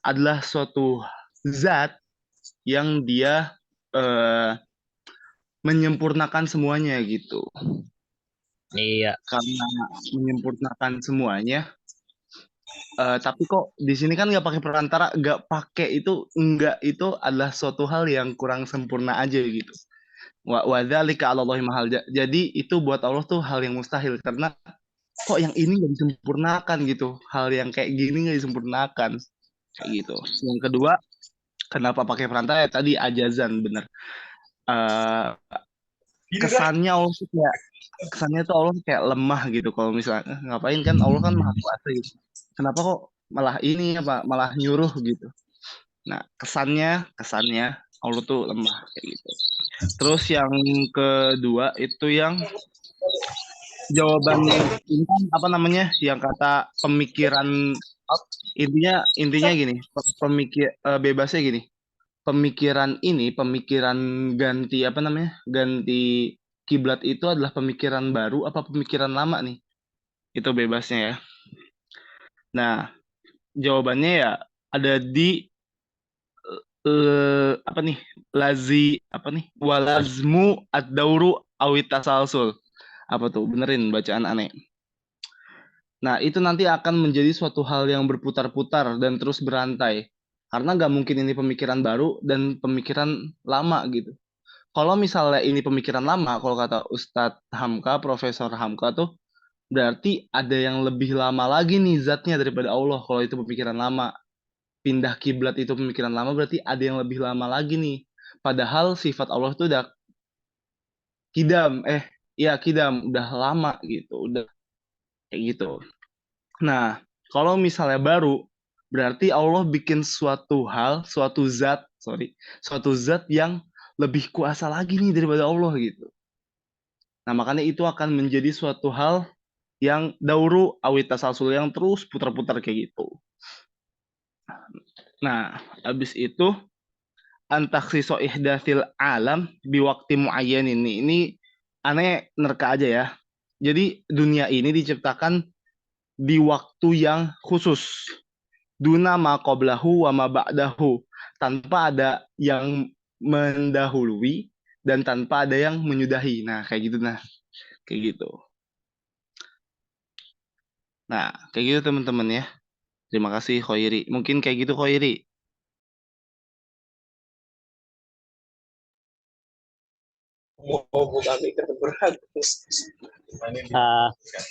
adalah suatu zat yang dia menyempurnakan semuanya gitu. Iya. Karena menyempurnakan semuanya, tapi kok di sini kan nggak pakai perantara, nggak pakai itu, nggak, itu adalah suatu hal yang kurang sempurna aja gitu. Wa dzalika 'ala Allahi mahal. Jadi itu buat Allah tuh hal yang mustahil, karena kok yang ini nggak disempurnakan gitu, hal yang kayak gini nggak disempurnakan kayak gitu. Yang kedua, kenapa pakai perantara ya, tadi ajazan, bener. Kesannya Allah tuh kayak lemah gitu. Kalau misalnya ngapain, kan Allah kan maha kuasa gitu, kenapa kok malah ini malah nyuruh gitu. Nah, kesannya Allah tuh lemah kayak gitu. Terus yang kedua itu yang jawabannya ini kan apa namanya, yang kata pemikiran, intinya gini, bebasnya gini, pemikiran ganti apa namanya, ganti kiblat itu adalah pemikiran baru apa pemikiran lama nih, itu bebasnya ya. Nah, jawabannya ya ada di apa nih, walazmu ad-dauru awit tasalsul, apa tuh, benerin bacaan aneh. Nah, itu nanti akan menjadi suatu hal yang berputar-putar dan terus berantai, karena nggak mungkin ini pemikiran baru dan pemikiran lama gitu. Kalau misalnya ini pemikiran lama, kalau kata Ustadz Hamka, Profesor Hamka tuh, berarti ada yang lebih lama lagi nih zatnya daripada Allah. Kalau itu pemikiran lama, pindah kiblat itu pemikiran lama, berarti ada yang lebih lama lagi nih. Padahal sifat Allah itu udah kidam, udah lama gitu, udah kayak gitu. Nah, kalau misalnya baru, berarti Allah bikin suatu zat yang lebih kuasa lagi nih daripada Allah gitu. Nah, makanya itu akan menjadi suatu hal yang dauru awit tasalsul, yang terus putar-putar kayak gitu. Nah, habis itu antaksiso ihdatsil alam biwakti muayyan ini aneh nerka aja ya. Jadi dunia ini diciptakan di waktu yang khusus. Duna ma qablahu wa ma ba'dahu, tanpa ada yang mendahului dan tanpa ada yang menyudahi. Nah, kayak gitu. Nah, kayak gitu teman-teman ya. Terima kasih Khoiri. Mungkin kayak gitu Khoiri.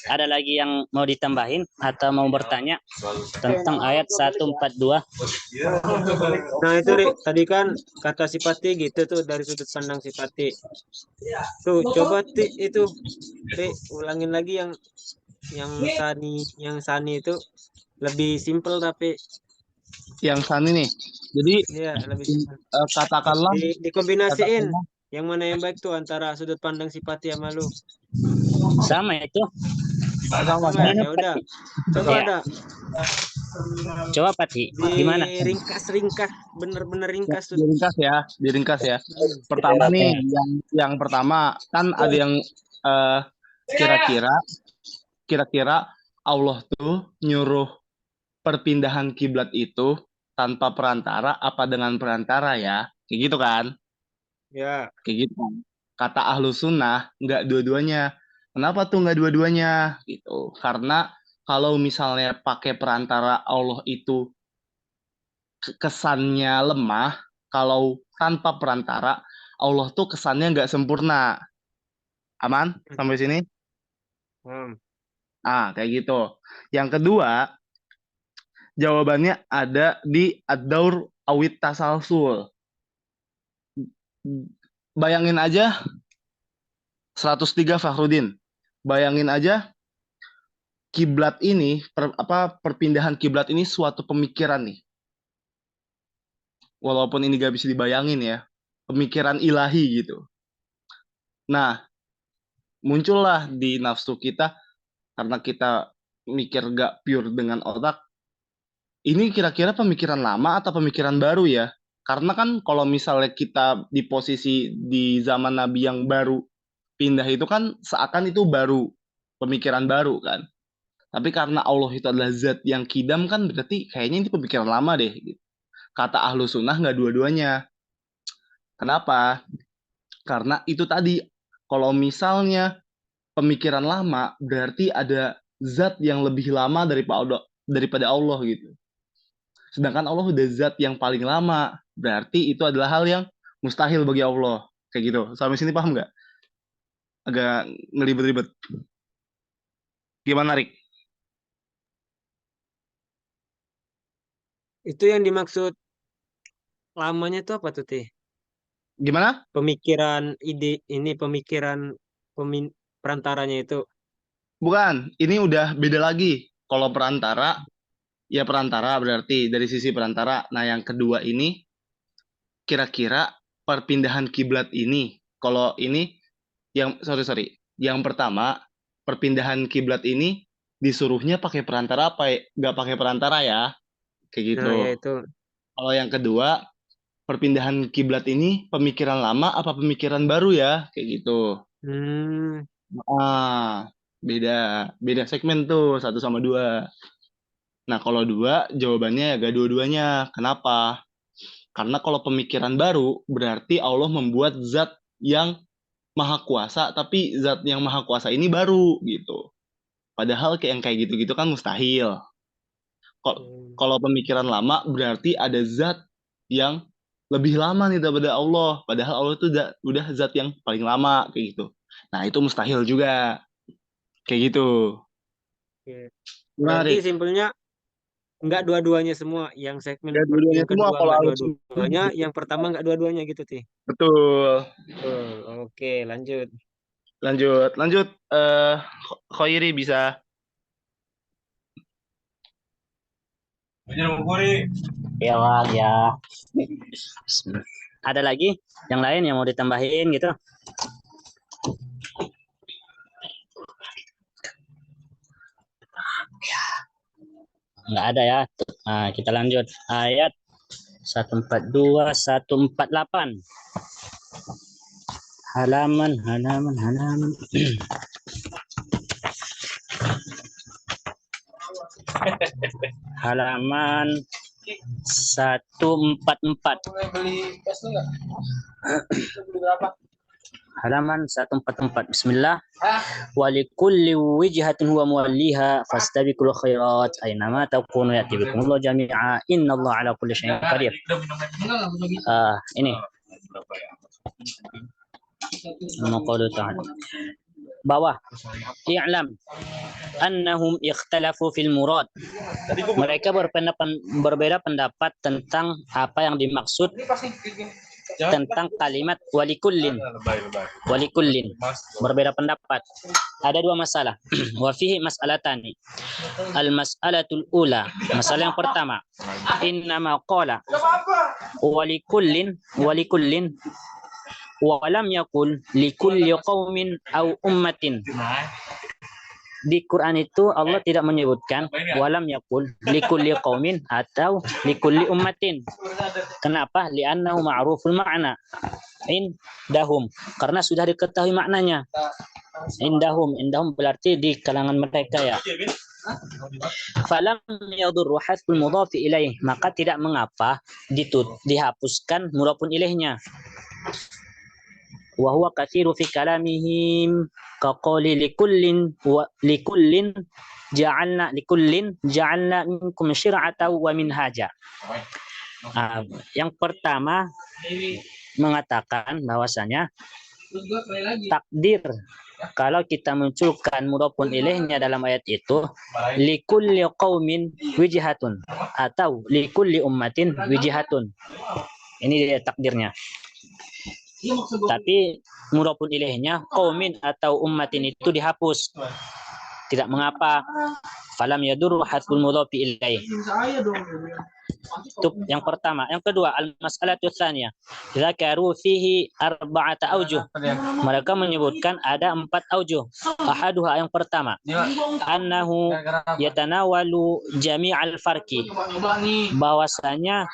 Ada lagi yang mau ditambahin atau mau bertanya tentang ayat 142? Nah itu Ri, tadi kan kata Sipati gitu tuh dari sudut pandang Sipati. Tuh coba itu Ri, ulangin lagi yang Sani itu lebih simpel tapi Yang Sani nih. Jadi ya lebih simpel. katakanlah Dikombinasiin yang mana yang baik tuh antara sudut pandang Sipati sama lu. Sama itu. sama Sama ya. ya udah. Coba Ya. ada Coba Pati, gimana? diringkas bener-bener ringkas tuh. Diringkas ya. Pertama nih, yang pertama kan ada yang kira-kira Allah tuh nyuruh perpindahan kiblat itu tanpa perantara apa dengan perantara ya? Kayak gitu kan? Ya. Kayak gitu kan. Kata ahlu sunnah nggak dua-duanya. Kenapa tuh nggak dua-duanya? Gitu. Karena kalau misalnya pakai perantara Allah itu kesannya lemah, kalau tanpa perantara Allah tuh kesannya nggak sempurna. Aman sampai sini? Kayak gitu. Yang kedua, jawabannya ada di ad-daur awit tasalsul. Bayangin aja 103 Fakhrudin. Bayangin aja kiblat ini perpindahan kiblat ini suatu pemikiran nih. Walaupun ini gak bisa dibayangin ya. Pemikiran ilahi gitu. Nah, muncullah di nafsu kita karena kita mikir gak pure dengan otak. Ini kira-kira pemikiran lama atau pemikiran baru ya? Karena kan kalau misalnya kita di posisi di zaman Nabi yang baru pindah itu kan seakan itu baru, pemikiran baru kan. Tapi karena Allah itu adalah zat yang kidam kan berarti kayaknya ini pemikiran lama deh. Kata ahlu sunnah nggak dua-duanya. Kenapa? Karena itu tadi, kalau misalnya pemikiran lama berarti ada zat yang lebih lama daripada Allah gitu. Sedangkan Allah udah zat yang paling lama, berarti itu adalah hal yang mustahil bagi Allah. Kayak gitu. Sampai sini paham nggak? Agak ngelibet-ribet. Gimana, Rik? Itu yang dimaksud lamanya tuh apa tuh, Tih? Gimana? Pemikiran perantaranya itu. Bukan, ini udah beda lagi. Kalau perantara, ya perantara berarti dari sisi perantara. Nah, yang kedua ini, kira-kira perpindahan kiblat ini, kalau ini, sorry. Yang pertama, perpindahan kiblat ini disuruhnya pakai perantara apa ya? Nggak pakai perantara ya? Kayak gitu. Nah, ya itu. Kalau yang kedua, perpindahan kiblat ini pemikiran lama apa pemikiran baru ya? Kayak gitu. Beda segmen tuh 1 sama 2. Nah, kalau 2 jawabannya ya gak dua-duanya. Kenapa? Karena kalau pemikiran baru berarti Allah membuat zat yang maha kuasa, tapi zat yang maha kuasa ini baru gitu. Padahal yang kayak gitu-gitu kan mustahil. Kalau pemikiran lama berarti ada zat yang lebih lama nih daripada Allah. Padahal Allah itu udah zat yang paling lama kayak gitu. Nah, itu mustahil juga. Kayak gitu. Berarti simpelnya enggak dua-duanya semua. Yang segmen yang Semua kedua kalau enggak harus dua-duanya, yang pertama enggak dua-duanya gitu, Tih. betul. Oke, lanjut. Lanjut. Khairi bisa. Ya, ya. Ada lagi yang lain yang mau ditambahin gitu? Nggak ada ya. Nah, kita lanjut ayat 142, 148. Halaman. Halaman 144. Halaman 144. Bismillah. Walikulli wijhatin huwa muwalliha fastabiqul khairat aynama takunu ya'ti bikumullahu jami'a innallaha ala kulli syai'in qadir. Ini Amma qawlu ta'ala. Bawah. I'lam annahum ikhtalafu fil murad. Mereka berbeda pendapat tentang apa yang dimaksud tentang kalimat walikullin. Walikullin. Berbeda pendapat. Ada dua masalah. Wa fihi mas'alatani. Al-mas'alatul ula. Masalah yang pertama. Innama qala walikullin wa lam yakul likulli qaumin au ummatin. Di Quran itu Allah tidak menyebutkan walam yakul likulli qaumin atau likulli ummatin. Kenapa? Li'annahu ma'ruful ma'na indahum. Karena sudah diketahui maknanya. Indahum berarti di kalangan mereka ya. Falam yadurru hasbul mudhafi ilaih, maka tidak mengapa dihapuskan mudhafun ilaihnya. Wa huwa katsiru fi kalamihim kaqali likullin ja'alna minkum syir'atan wa minhaja. Yang pertama mengatakan bahwasanya takdir kalau kita munculkan mudhafun ilaihnya dalam ayat itu likulli qaumin wijhatun atau likulli ummatin wijhatun. Ini dia takdirnya. Tapi mudhafun ilaihnya qaumin atau ummatin itu dihapus. Tidak mengapa. Falam yadurru hasbul mudhafi ilaih. Itu yang pertama. Yang kedua, al-mas'alatu tsaniyah. Dzakaru fihi arba'ata aujuh. Mereka menyebutkan ada 4 aujuh. Ahaduha yang pertama, annahu yatanawalu jami'al farqi. Bahwasanya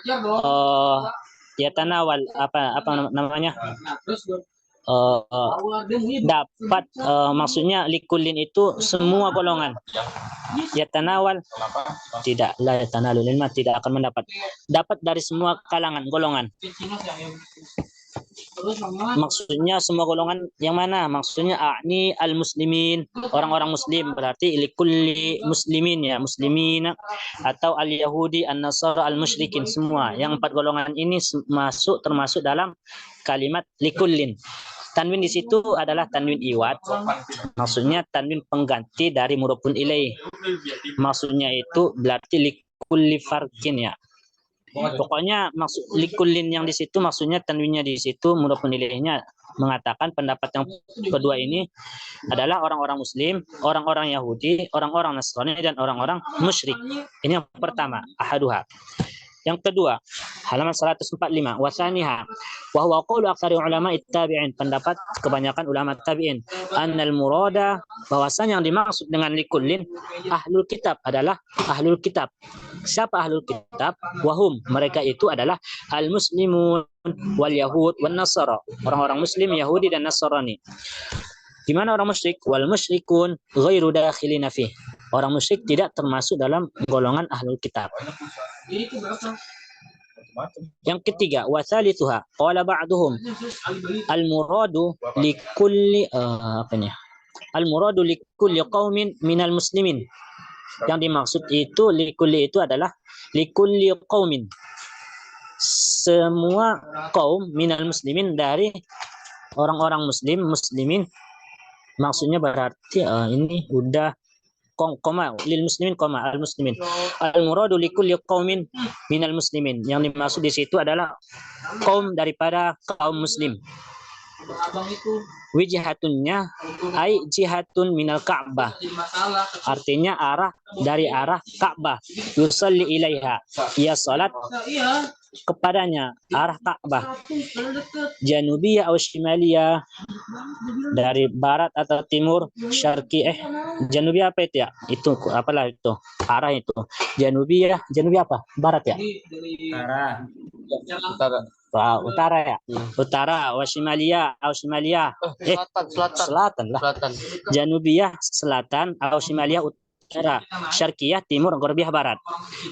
yatanawal apa namanya? Dapat maksudnya likulin itu semua golongan. Yatanawal tidak, la yatanalul ilma, tidak akan mendapat. Dapat dari semua kalangan golongan. Maksudnya semua golongan yang mana? Maksudnya a'ni al-muslimin, orang-orang muslim, berarti likulli muslimin ya, muslimin, atau al-yahudi, an-nasara, al-musyrikin, semua. Yang 4 golongan ini termasuk dalam kalimat likullin. Tanwin di situ adalah tanwin iwad. Maksudnya tanwin pengganti dari mudhafun ilaih. Maksudnya itu berarti likulli farqin ya. Pokoknya maksud likullin yang di situ maksudnya tanwinnya di situ mudhafun ilaihnya mengatakan pendapat yang kedua ini adalah orang-orang muslim, orang-orang Yahudi, orang-orang Nasrani dan orang-orang musyrik. Ini yang pertama, ahaduha. Yang kedua, halaman 145, wasaniha wa huwa qaulu aktsari ulama tabi'in, pendapat kebanyakan ulama tabi'in, annal murada, bahwasanya yang dimaksud dengan likullin ahlul kitab adalah ahlul kitab. Siapa ahlul kitab? Wahum, mereka itu adalah al-muslimun wal yahud wan nasara, orang-orang muslim, Yahudi dan Nasrani. Gimana orang musyrik? Wal musyrikun ghairu dakhilina fi. Orang musyrik tidak termasuk dalam golongan ahlul kitab. Yang ketiga, wasalithuha qala ba'duhum al-muradu likulli al-muradu likulli qaumin minal muslimin. Yang dimaksud itu likulli itu adalah likulli qaumin, semua kaum, minal muslimin, dari orang-orang muslimin. Maksudnya berarti ini udah koma lil muslimin koma al muslimin. Al muradu likulli qaumin minal muslimin. Yang dimaksud di situ adalah kaum daripada kaum muslim. Wijhatunnya ai jihatun minal Ka'bah. Artinya arah dari arah Ka'bah. Yusalli ilaiha. Ia salat kepadanya, arah Ka'bah. Janubiyah atau shimaliyah, dari barat atau timur, syarqi janubiyah apa itu ya? Itu apalah itu? Arah itu. Janubiyah apa? Barat ya? Utara ya? Utara, washimaliyah, shimaliyah. Selatan lah. Janubiyah selatan, shimaliyah utara, syarqiyah timur, gharbiyah barat.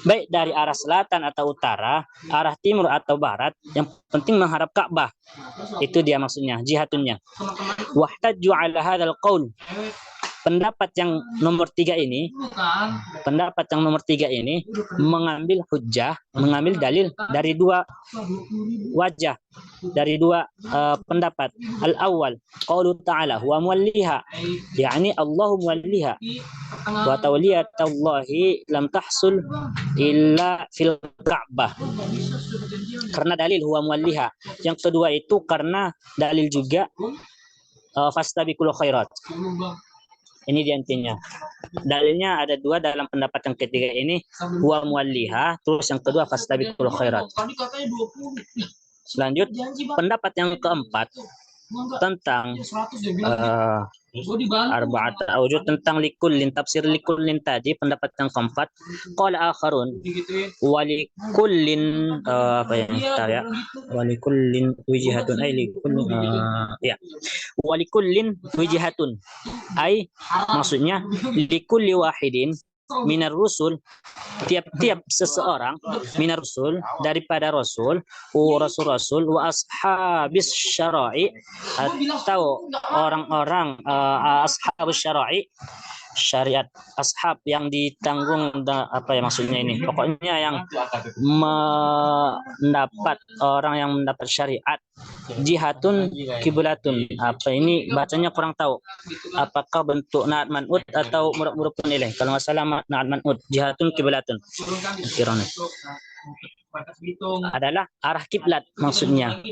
Baik dari arah selatan atau utara, arah timur atau barat, yang penting menghadap Ka'bah. Itu dia maksudnya, jihatunnya. Wahtajju 'ala hadzal qaul. pendapat yang nomor 3 ini, mengambil hujjah, mengambil dalil dari dua wajah, dari dua pendapat. Al-awwal, qaulu ta'ala huwa muwalliha, yakni Allahu muwalliha wa tawliyatullahi lam tahsul illa fil Ka'bah. Karena dalil huwa muwalliha. Yang kedua itu karena dalil juga fastabiqul khairat. Ini di intinya. Dalilnya ada dua dalam pendapat yang ketiga ini, huwa muwalliha, terus yang kedua fastabiqul khairat. Lanjut, pendapat yang keempat tentang arba'at awjuh, tentang likullin, tafsir likullin tadi, pendapat yang keempat, qala akharun walikullin apa yang ya, walikullin wijhatun ay likullin ya, walikullin wijhatun ay maksudnya likulli wahidin minar rusul, tiap-tiap seseorang, minar rusul, daripada rasul, rasul-rasul, wa ashabis syara'i, atau orang-orang ashabus syara'i, syariat, ashab yang ditanggung, apa ya maksudnya ini, pokoknya yang mendapat, orang yang mendapat syariat. Jihatun kiblatun, apa ini bacanya kurang tahu, apakah bentuk na'at man'ud atau murab-murabun ilaih. Kalau nggak salah na'at man'ud, jihatun kiblatun adalah arah kiblat maksudnya.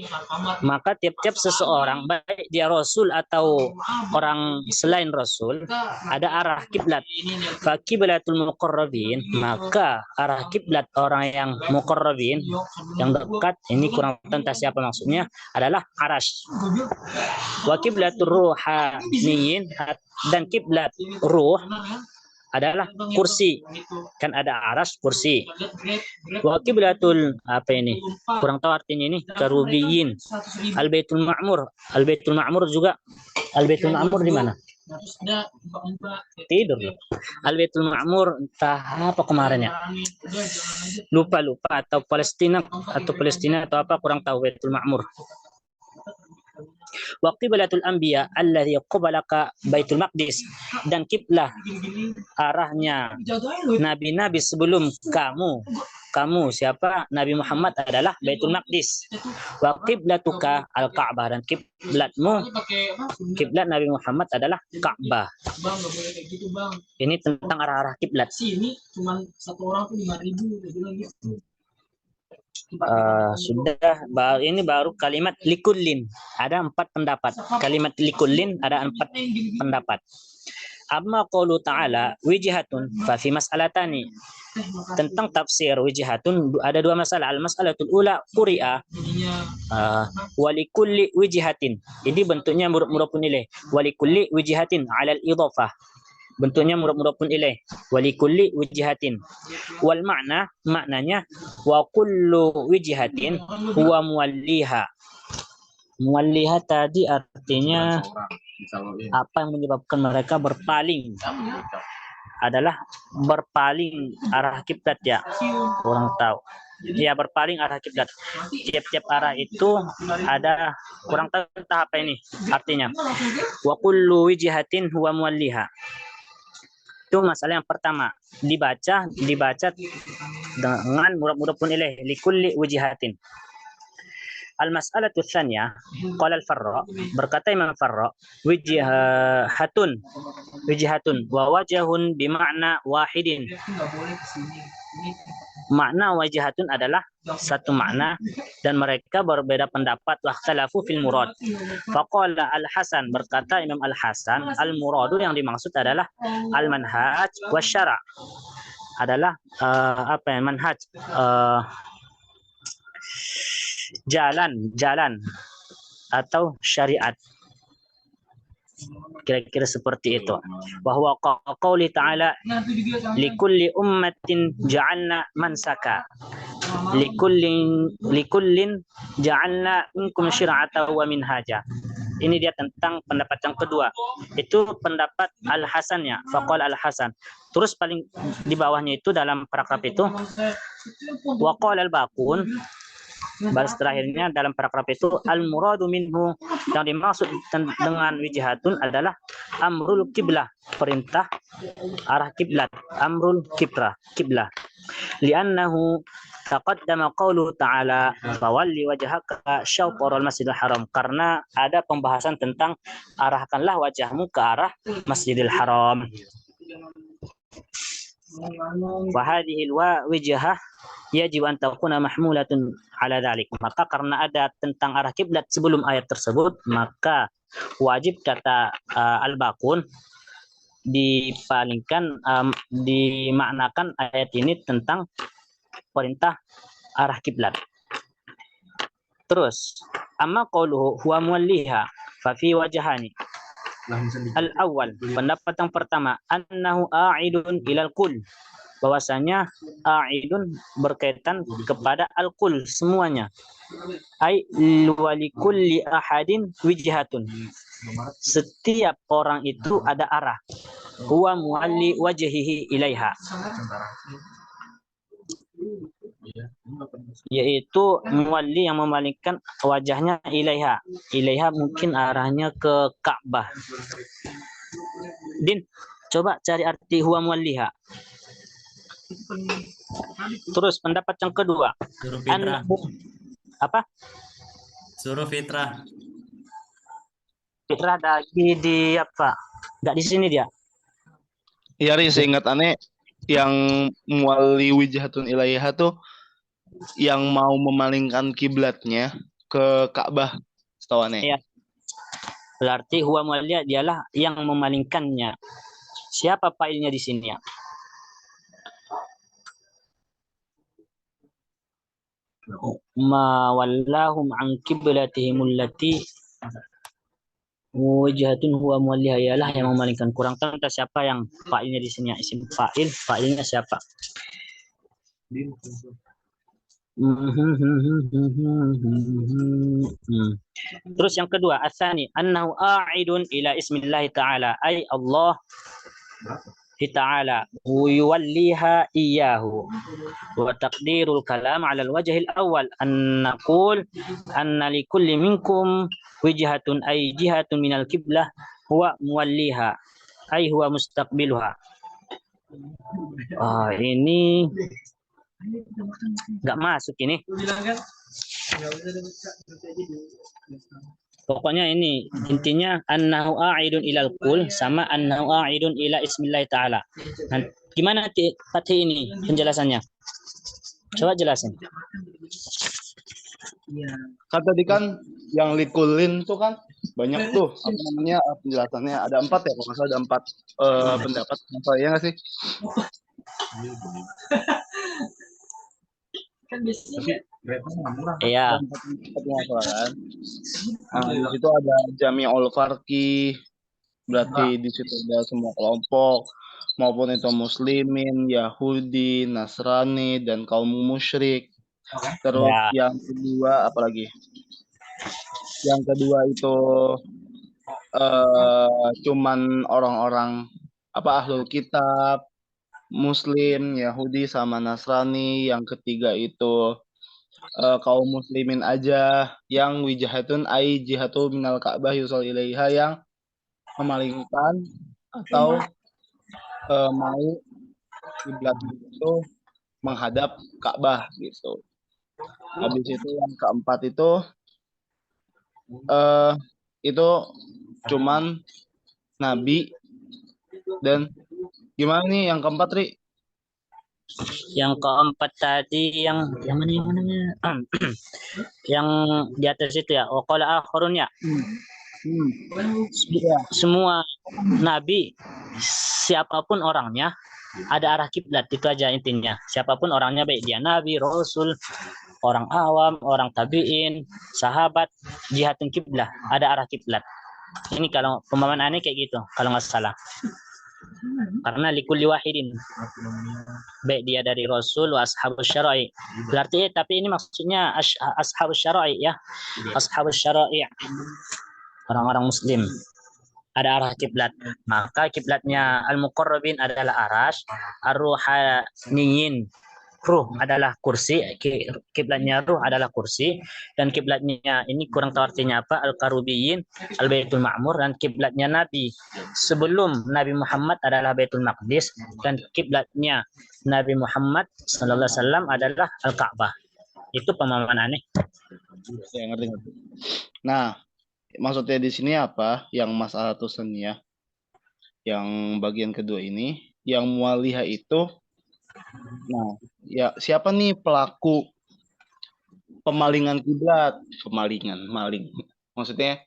Maka tiap-tiap seseorang, baik dia rasul atau orang selain rasul, ada arah kiblat. Fa kiblatul muqarrabin, maka arah kiblat orang yang muqarrabin, yang dekat, ini kurang tentang siapa maksudnya, adalah arash. Wa kiblatur ruhaniyin, dan kiblat ruh adalah kursi, kan ada aras, kursi. Wa kiblatul, apa ini kurang tahu artinya ini, karubiyin, al baitul ma'mur, al baitul ma'mur juga, al baitul ma'mur di mana? Tidur. Al baitul ma'mur entah apa kemarin ya, lupa atau Palestina atau apa, kurang tahu. Baitul ma'mur. Wa qiblatul anbiya alladhi qabalaka baitul maqdis, dan kiblah arahnya nabi-nabi sebelum kamu siapa? Nabi Muhammad adalah Baitul Maqdis. Wa qiblatuka al-Ka'bah, dan kiblatmu, kiblat Nabi Muhammad adalah Ka'bah. Ini tentang arah-arah kiblat. Sudah, ini baru kalimat likullin, ada 4 pendapat. Kalimat likullin ada 4 pendapat. Amma qaulu ta'ala wijhatun fa fi mas'alatani, tentang tafsir wijhatun ada 2 masalah. Al mas'alatul ula quri'a wa likulli wijhatin, jadi bentuknya murabun ilaih, wa likulli wijhatin 'ala al idhafah, bentuknya murabun ilaih, wa likulli wijhatin. Wal maknanya wa kullu wijhatin huwa muwalliha. Muwalliha tadi artinya apa yang menyebabkan mereka berpaling, adalah berpaling arah kiblat ya, kurang tahu ya, berpaling arah kiblat. Tiap-tiap arah itu ada, kurang tahu entah apa ini artinya. Wa kullu wijhatin huwa muwalliha, itu masalah yang pertama, dibaca dengan murabun ilaih, likulli wijhatin. Al-mas'alatu tsaniyah, qala al-Farra, berkata Imam Farra, wijhatun wa wajhun bimakna wahidin. Makna wajhatun adalah satu makna, dan mereka berbeda pendapat. Wakhtalafu fil murad. Faqala Al-Hasan, berkata Imam Al-Hasan, al-muradu yang dimaksud adalah al-manhaj wasyara', adalah apa ya, manhaj, jalan atau syariat, kira-kira seperti itu. Bahwa qauli ta'ala likulli ummatin ja'alna mansaka, likullin ja'alna minkum syir'atan wa minhaja. Ini dia tentang pendapat yang kedua, itu pendapat Al-Hasannya, faqala Al-Hasan. Terus paling di bawahnya itu dalam paragraf itu, wa qala al-baqun, baris terakhirnya dalam paragraf itu, al-muradu minhu, yang dimaksud dengan wijhatun adalah amrul kiblah, perintah arah kiblat, amrul kiblah. Li'annahu taqaddama qauluhu ta'ala fawalli wajhaka syatral masjidil haram, karena ada pembahasan tentang arahkanlah wajahmu ke arah Masjidil Haram. Wa hadhihi al-wijhah yajib an takuna mahmulatun ala dhalik. Maka karena ada tentang arah kiblat sebelum ayat tersebut, maka wajib kata Al-Baqun dipalingkan dimaknakan ayat ini tentang perintah arah kiblat. Terus, amma qauluhu huwa muwalliha fa fi wajhani. Al-awwal, pendapat yang pertama, annahu a'idun ilal kul, bahwasanya a'idun berkaitan kepada al-kul semuanya. Ai walikulli ahadin wijhatun, setiap orang itu ada arah. Huwa muwalli wajhihi ilaiha, yaitu muwalli yang memalingkan wajahnya ilaiha. Ilaiha mungkin arahnya ke Ka'bah. Din, coba cari arti huwa muwalliha. Terus pendapat yang kedua, Suruh fitrah. apa? Suruh fitrah. Fitrah di apa? Enggak di sini dia. Iya, Ri, seingat aneh yang muwalli wijhatun ilaiha tuh yang mau memalingkan kiblatnya ke Ka'bah, setahu aneh. Iya. Berarti huwa muwalliha dialah yang memalingkannya. Siapa fa'ilnya di sini ya? Ma wallahum an qiblatihim allati wajhatun huwa muwalliha, ialah yang memalingkan. Kurang tahu entah siapa yang fa'ilnya di sini, isim fa'il, fa'ilnya siapa? Terus yang kedua, asani annahu a'idun ila ismillah ta'ala, ay Allah ta'ala yuwalliha iyyahu. Wa taqdirul kalam ala al-wajh al-awwal an naqul anna likulli minkum wijhatun ay jihatun minal qiblah huwa muwalliha ay huwa mustaqbiluha. Ini nggak masuk ini. Pokoknya ini intinya annahu a'idun ilal kul sama annahu a'idun ila ismillah ta'ala. Nah, gimana Fatih ini penjelasannya? Coba jelasin. Kan tadi kan yang likulin tuh kan banyak tuh apa namanya penjelasannya, ada 4 ya, kalau nggak salah ada 4 pendapat, ya nggak sih? Kan biasanya Iya. Kan? Di situ ada Jami'ul Farqi, berarti di situ ada semua kelompok, maupun itu Muslimin, Yahudi, Nasrani, dan kaum musyrik. Terus yang kedua apalagi? Yang kedua itu cuman orang-orang ahlul kitab, Muslim, Yahudi, sama Nasrani. Yang ketiga itu kaum muslimin aja, yang wijhatun ai jihatu minal Ka'bah yusol ilaiha, yang memalingkan atau mau kiblat itu menghadap Ka'bah gitu. Habis itu yang keempat itu cuman nabi. Dan gimana nih yang keempat, Ri? Yang keempat tadi yang mana? Yang di atas itu ya. Waqala akharun ya. Semua nabi, siapapun orangnya, ada arah kiblat, itu aja intinya. Siapapun orangnya, baik dia nabi, rasul, orang awam, orang tabi'in, sahabat, jihatun kiblah, ada arah kiblat. Ini kalau pemahaman aneh kayak gitu, kalau nggak salah. Karena likulli wahidin, baik dia dari rasul wa ashabus syara'i. Berarti tapi ini maksudnya ashabus syara'i ya. Ashabus syara'i, orang-orang muslim, ada arah kiblat. Maka kiblatnya al-muqarrabin adalah arasy, ar-ruhaniyin ruh adalah kursi, kiblatnya ruh adalah kursi, dan kiblatnya ini kurang tahu artinya apa, al-karubiyin, al-baitul ma'mur, dan kiblatnya Nabi sebelum Nabi Muhammad adalah Baitul Maqdis, dan kiblatnya Nabi Muhammad sallallahu alaihi wasallam adalah Al-Ka'bah. Itu pemahaman aneh. Ya, ngerti. Nah, maksudnya di sini apa? Yang masalah tulisannya, yang bagian kedua ini, yang mualiha itu, nah, ya siapa nih pelaku pemalingan kiblat? Maling. Maksudnya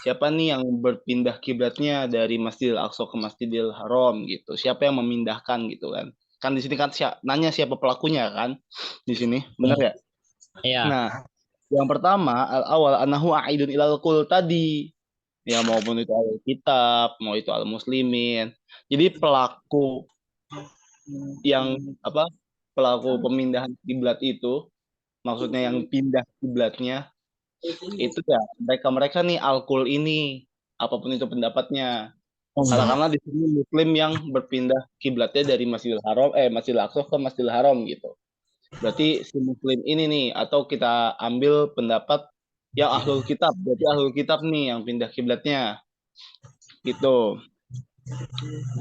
siapa nih yang berpindah kiblatnya dari Masjidil Aqsa ke Masjidil Haram gitu? Siapa yang memindahkan gitu kan? Kan di sini kan nanya siapa pelakunya kan? Di sini, benar ya? Ya. Nah, yang pertama al-awal anahu aidun ilal kul tadi. Ya maupun itu Alkitab, mau itu al-muslimin. Jadi pelaku yang apa? Pelaku pemindahan kiblat itu, maksudnya yang pindah kiblatnya itu ya mereka nih al-kul ini, apapun itu pendapatnya. Karena di sini Muslim yang berpindah kiblatnya dari Masjidil Haram, Masjidil Aqsa ke Masjidil Haram gitu. Berarti si Muslim ini nih, atau kita ambil pendapat yang ahlul kitab, berarti ahlul kitab nih yang pindah kiblatnya gitu.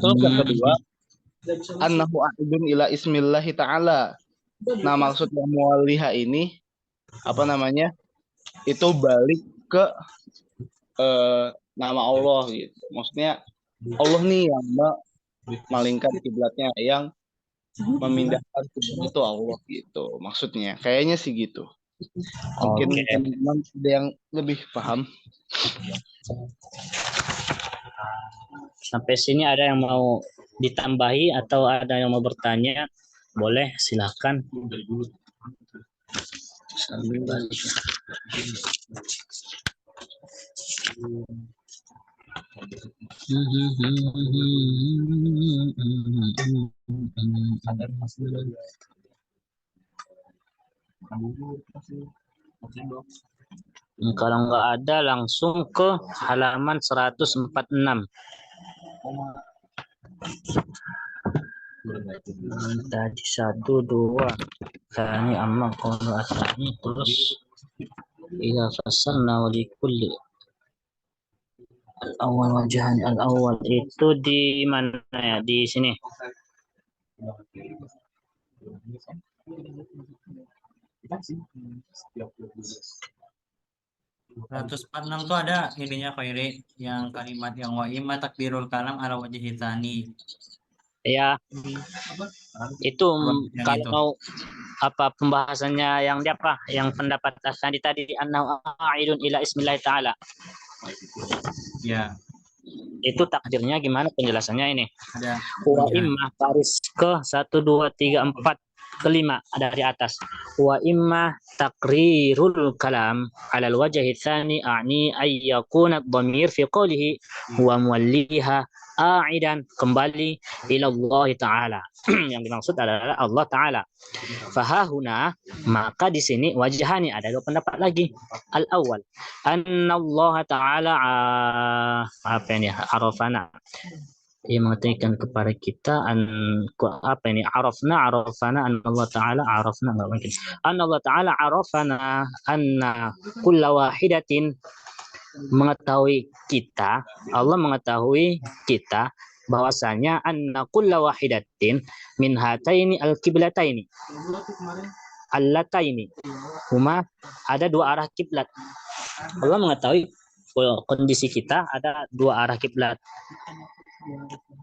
Terus yang kedua, annahu a'idun ila ismillahi ta'ala. Nah, maksud yang mualiha ini apa namanya? Itu balik ke nama Allah gitu. Maksudnya Allah nih yang memalingkan kiblatnya, yang memindahkan kiblat itu Allah gitu. Maksudnya kayaknya sih gitu. Mungkin teman-teman ada yang lebih paham. Sampai sini ada yang mau ditambahi atau ada yang mau bertanya? Boleh, silakan. Kalau nggak ada, langsung ke halaman 146. Tadi 1, 2, tani amma qawlu asani, terus ila fasalna wa li kulli al-awwal wajhan. Al-awwal itu di mana ya? Di sini. 146 tuh ada ininya Khairi, yang kalimat yang wa imma takbirul kalam ala wajhi tsani. Ya, itu Yang kalau itu. mau apa pembahasannya yang di apa? Yang pendapat Asani tadi annahu a'idun ila ismillah ta'ala. Ya, Itu takdirnya gimana penjelasannya ini? ada. Wa imma baris ke 1, 2, 3, 4, kelima dari atas. Wa imma taqrirul kalam ala al-wajhi tsani a'ni ay yakuna dhamir fi qawlihi wa muwalliha a'idan, kembali ila Allah Ta'ala. Yang dimaksud adalah Allah Ta'ala. Fahahuna, maka di sini wajhani, ada dua pendapat lagi. Al-awwal, anna Allah Ta'ala apa ini? Arafana. Ia mengatakan kepada kita apa ini? Arafana an Allah Ta'ala arafna, enggak mungkin. An Allah Ta'ala arafana anna kulla wahidatin, mengetahui kita, Allah mengetahui kita bahwasanya anna kulla wahidatin min hataini al-qiblataini allataini huma, ada dua arah kiblat. Allah mengetahui kondisi kita ada dua arah kiblat.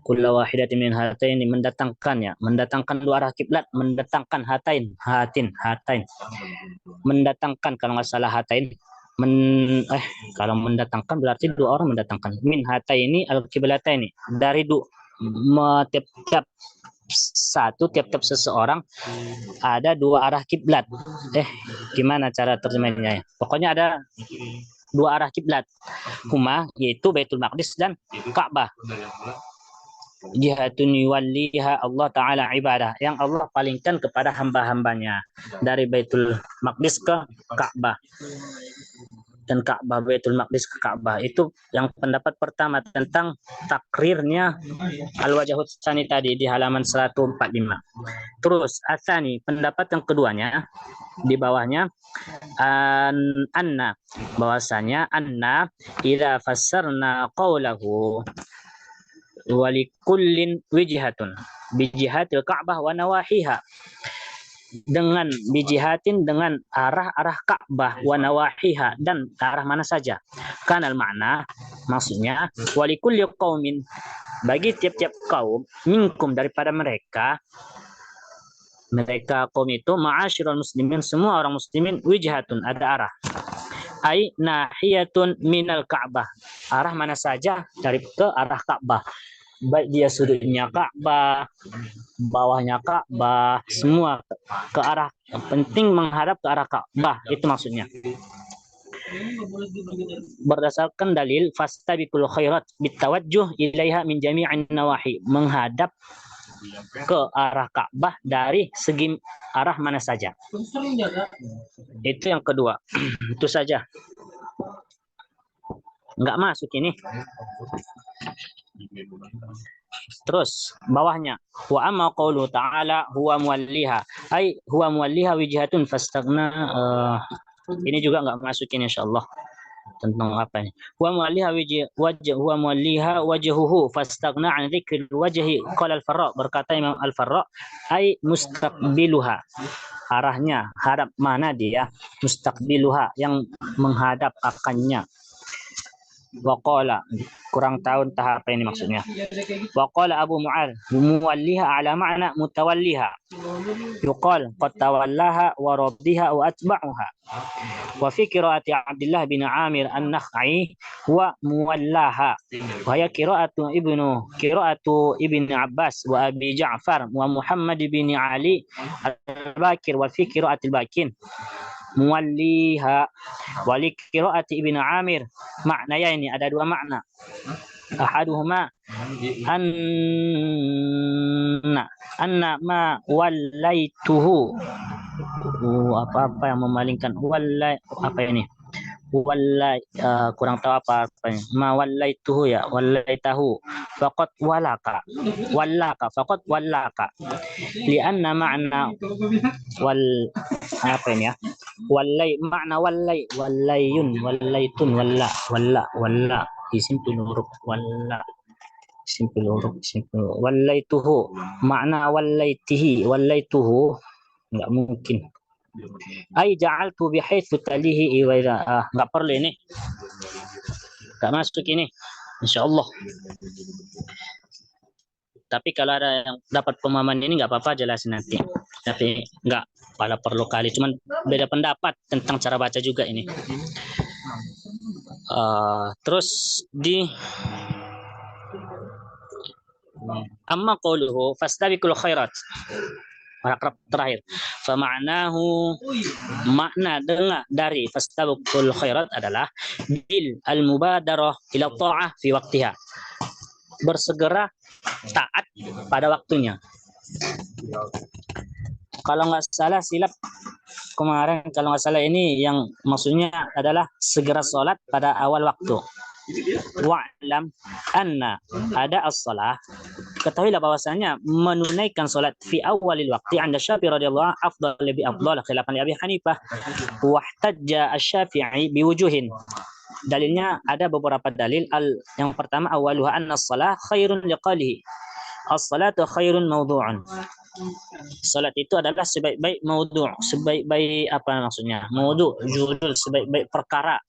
Kulla wahidatin min hataini, mendatangkan dua arah kiblat, mendatangkan hatain, mendatangkan, kalau nggak salah hatain, kalau mendatangkan berarti dua orang mendatangkan. Min hataini al-qiblataini, dari tiap-tiap seseorang ada dua arah kiblat. Gimana cara terjemahnya? Pokoknya ada dua arah kiblat. Huma, yaitu Baitul Maqdis dan Ka'bah. Jihatun yuwalliha Allah Ta'ala ibadah, yang Allah palingkan kepada hamba-hambanya dari Baitul Maqdis ke Ka'bah. dan Ka'bah, Baitul Maqdis ke Ka'bah. Itu yang pendapat pertama tentang takrirnya Al-Wajhut Tsani tadi di halaman 145. Terus Asani, pendapat yang keduanya di bawahnya, anna, bahwasanya anna idza fassarna qawlahu walikullin wijhatun bijihatil Ka'bah wa nawahiha, dengan bijihatin, dengan arah-arah Ka'bah, wa nawahiha, dan arah mana saja. Kanal makna, maksudnya walikulli qaumin, bagi tiap-tiap kaum, minkum, daripada mereka kaum itu, ma'asyiral muslimin, semua orang muslimin, wijhatun, ada arah, ai nahiyatun minal Ka'bah, arah mana saja dari ke arah Ka'bah, baik dia sudutnya Ka'bah, bawahnya Ka'bah, semua ke arah, yang penting menghadap ke arah Ka'bah, itu maksudnya. Berdasarkan dalil fastabiqul khairat bitawajjuh ilaiha min jami'in nawahi, menghadap ke arah Ka'bah dari segi arah mana saja. Itu yang kedua. Itu saja. Enggak masuk ini. Terus bawahnya, wa amma qaulu ta'ala huwa muwalliha, ai huwa muwalliha wijhatun fastaghna, ini juga enggak masuk ini insyaallah. Tentang apa ini? Huwa muwalliha huwa muwalliha wajhuhu fastaghna an dzikril wajhi, qala al-Farra, berkata Imam al-Farra, ai mustaqbiluha, arahnya hadap mana dia, mustaqbiluha, yang menghadap akannya. Waqala, kurang tahu entah apa ini maksudnya. Waqala Abu Mu'adz, muwalliha ala ma'na mutawalliha, yuqal qad tawallaha wa raddiha wa atba'uha. Wa fi qiraati Abdullah bin Amir an-Nakhai wa muwallaha, wa hiya qiraatu ibn Abbas wa Abi Ja'far wa Muhammad bin Ali al-Bakir, wa fi qiraati al-Bakin muwalliha. Wali qiraati Ibnu Amir maknanya ini ada dua makna. Ahaduhuma anna ma wallaituhu, apa yang memalingkan wallai, apa ini wallai, kurang tahu apa ini, ma wallaituhu, ya wallaitahu faqad wallaka faqad wallaka, lianna makna wal, apa ini ya, wallai, makna wallai, wallayun, wallaitun, walla isim huruf, walla isim huruf, wallaituhu, makna wallaituhu enggak mungkin. Ai ja'altu bihaitsu talihi wa idza, enggak perlu ini, enggak masuk ini insyaallah. Tapi kalau ada yang dapat pemahaman ini nggak apa-apa, jelasin nanti. Tapi nggak pada perlu kali, cuman beda pendapat tentang cara baca juga ini. Terus di amma qauluhu fastabiqul khairat, paragraf terakhir. Fama'nahu, makna dari fastabiqul khairat adalah bil al-mubadarah ila ta'ah fi waqtiha, bersegera taat pada waktunya. Kalau nggak salah silap kemarin, kalau nggak salah ini yang maksudnya adalah segera sholat pada awal waktu. Wa'lam anna ada as-salah, ketahuilah bahwasanya menunaikan sholat fi awalil waqti anda Syafi'i radhiyallahu anhu afdal, lebih afdal, khilafan Abi Hanifah. Wahtajja asy-Syafi'i biwujuhin, dalilnya ada beberapa dalil. Yang pertama, awaluha anna as-salah khairun liqalihi, as-salatu khairun mawdu'un, salat itu adalah sebaik-baik maudhu', sebaik-baik apa maksudnya, maudhu', judul, sebaik-baik perkara.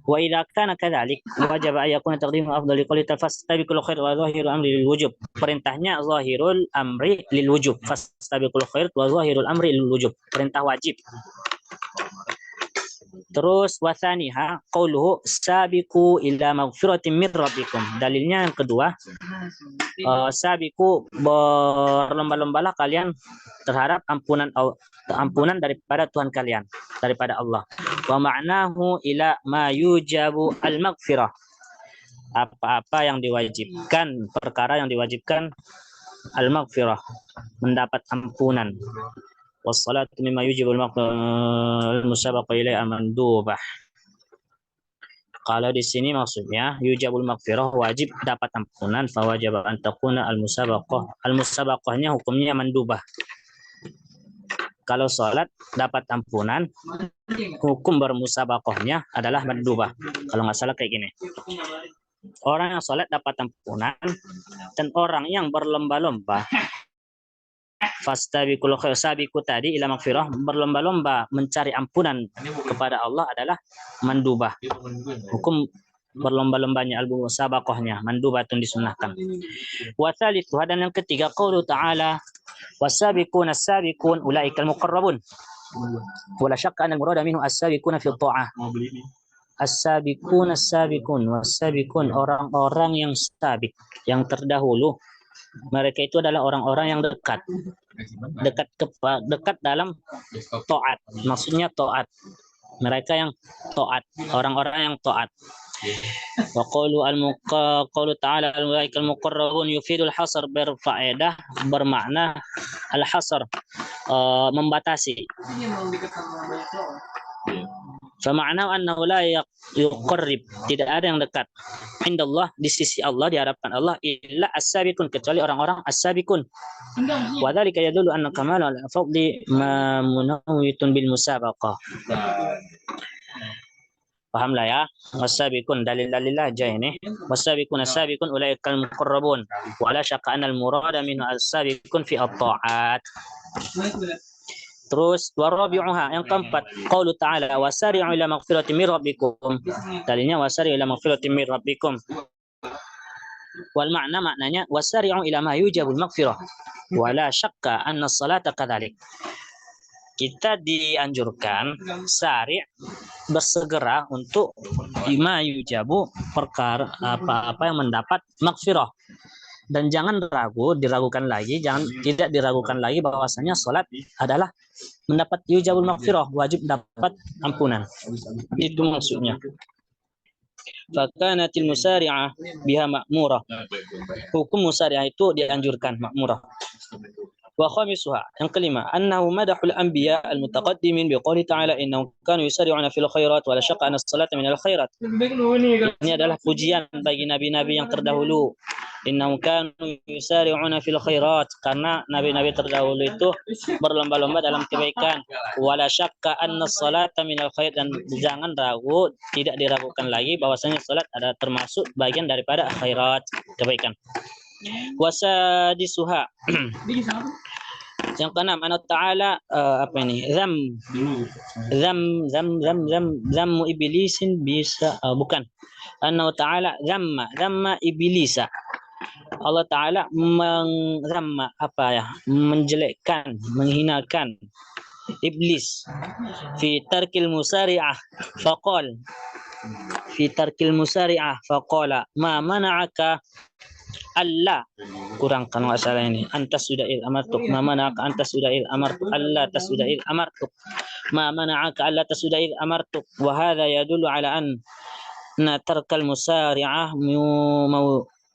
Wa idza kana kadzalik wajib an yakuna taqdimu afdali qali fastabiqul khair wa zahirul amri lil wujub, perintahnya zahirul amri lil wujub, fastabiqul khair wa zahirul amri lil wujub, perintah wajib. Terus wasaniha qauluhu sabiqu ila maghfiratin min rabbikum, dalilnya yang kedua, sabiqu, berlomba-lombalah kalian terhadap ampunan daripada Tuhan kalian, daripada Allah. Wa ma'nahu ila ma yujabu al-maghfirah, apa-apa yang diwajibkan, perkara yang diwajibkan al-maghfirah, mendapat ampunan. wassalatu mimma yujibul musabaqah ilaiha mandubah. Kalau di sini maksudnya yujabul maghfirah wajib dapat ampunan, fawajib an takuna al-musabaqah. Al-musabaqahnya hukumnya mandubah. Kalau salat dapat ampunan, hukum bermusabaqahnya adalah mandubah. Kalau nggak salah kayak gini. Orang yang salat dapat ampunan dan orang yang berlomba-lomba fastabiqul khair, sabiqu tadi ila maghfirah, berlomba-lomba mencari ampunan kepada Allah adalah mandubah. Hukum berlomba-lombanya al-musabaqahnya mandubatun disunahkan. Wa tsalitsu, dan yang ketiga qaulu ta'ala wasabiquna as-sabiqun ulaikal muqarrabun. Wala syakka anna al-murada minhu as-sabiquna fi dha'ah. As-sabiqun as-sabiqun was-sabiqun, orang-orang yang sabik, yang terdahulu. Mereka itu adalah orang-orang yang dekat dalam taat. Maksudnya taat. Mereka yang taat, orang-orang yang taat. Wa qaulu ta'ala al-malaikal muqarrabun yufidul hasr, berfaedah, bermakna al-hasr, membatasi. Fama'na annahu la yuqarrib, tidak ada yang dekat. Indallah, di sisi Allah, di hadapan Allah, illa as-sabiqun, kecuali orang-orang as-sabiqun. Wa dzalika yadullu anna kamal al-fadli munawwitun bil musabaqah. Paham lah ya? Wasabiqun, dalil-dalil aja ini. Wasabiqun as-sabiqun ulaikal muqarrabun. Wa la syakka anna al-murada minhu as-sabiqun fi at-ta'at. Terus warabi'uha, yang keempat, qaulu ta'ala wasari'u ila maghfiratin min rabbikum. Dalilnya wasari'u ila maghfiratin min rabbikum. Wal maknanya wasari'u ila ma yujabul maghfirah. Wa la syakka anna as-salata kadzalik. Kita dianjurkan sari' bersegera untuk ma yujabu, perkara apa yang mendapat maghfirah. Dan jangan diragukan lagi, tidak diragukan lagi bahwasanya salat adalah mendapat yujabul maghfirah, wajib dapat ampunan. Itu maksudnya. Fakanatil musari'ah biha ma'murah. Hukum musari'ah itu dianjurkan, ma'murah. Wa khamisuha, yang kelima, annahu madahul anbiya al-mutaqaddimin biqouli ta'ala innahum kanu yusari'una fil khairat wa la syaqqa anna as-salata minal khairat. Ini adalah pujian bagi nabi-nabi yang terdahulu. Innahum kanu yusari'una fil khairat, karena nabi-nabi terdahulu itu berlomba-lomba dalam kebaikan. Wa la syaqqa anna as-salata minal khairat, dan jangan ragu, tidak diragukan lagi bahwasanya salat adalah termasuk bagian daripada khairat, kebaikan. Wasadisuha, yang keenam, Allah Ta'ala apa ini? Zam iblisin bisa bukan. Allah Ta'ala zamma iblisa. Allah Ta'ala menjelekkan, menghinakan iblis fi tarkil musari'ah faqala ma mana'aka Allah, kurang kan nggak salah ini, antas sudah amartuk, ma mana'aka antas sudah amartuk, Allah tasudai amartuk, ma mana'aka Allah tasudai amartuk. Wa hadha yadullu ala anna tarkal musari'ah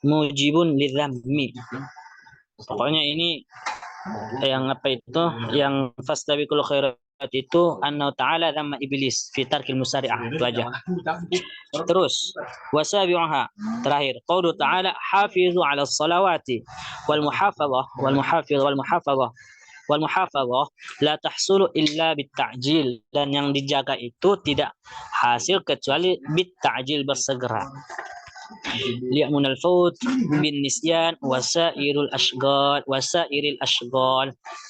mujibun lidzammi. Pokoknya ini yang apa itu, yang fastabiqul khairat itu anna ta'ala dzamma iblis fi tarkil musari'ah, itu aja. Terus wasabi'uha, terakhir, qaulu ta'ala hafizu 'ala shalawati wal muhafazah la tahsulu illa bit ta'jil, dan yang dijaga itu tidak hasil kecuali bit ta'jil, bersegera. Li'munal faut bin nisyan wasairil ashghal,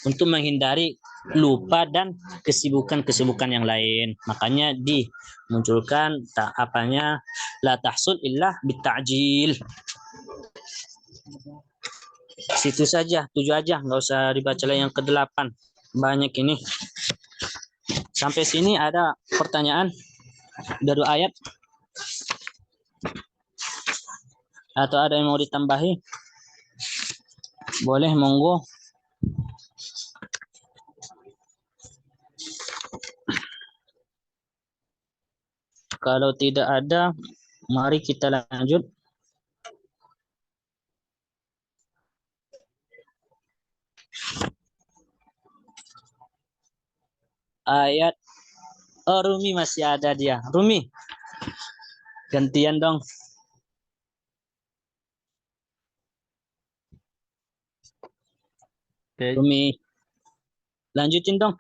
untuk menghindari lupa dan kesibukan yang lain. Makanya dimunculkan la tahsul illa bita'jil. Situ saja, 7 aja, nggak usah dibaca lagi yang ke-8. Banyak ini. Sampai sini ada pertanyaan dari ayat? Atau ada yang mau ditambahi? Boleh, monggo. Kalau tidak ada, mari kita lanjut. ayat Rumi masih ada dia. Rumi, gantian dong. Oke. Rumi, lanjutin dong.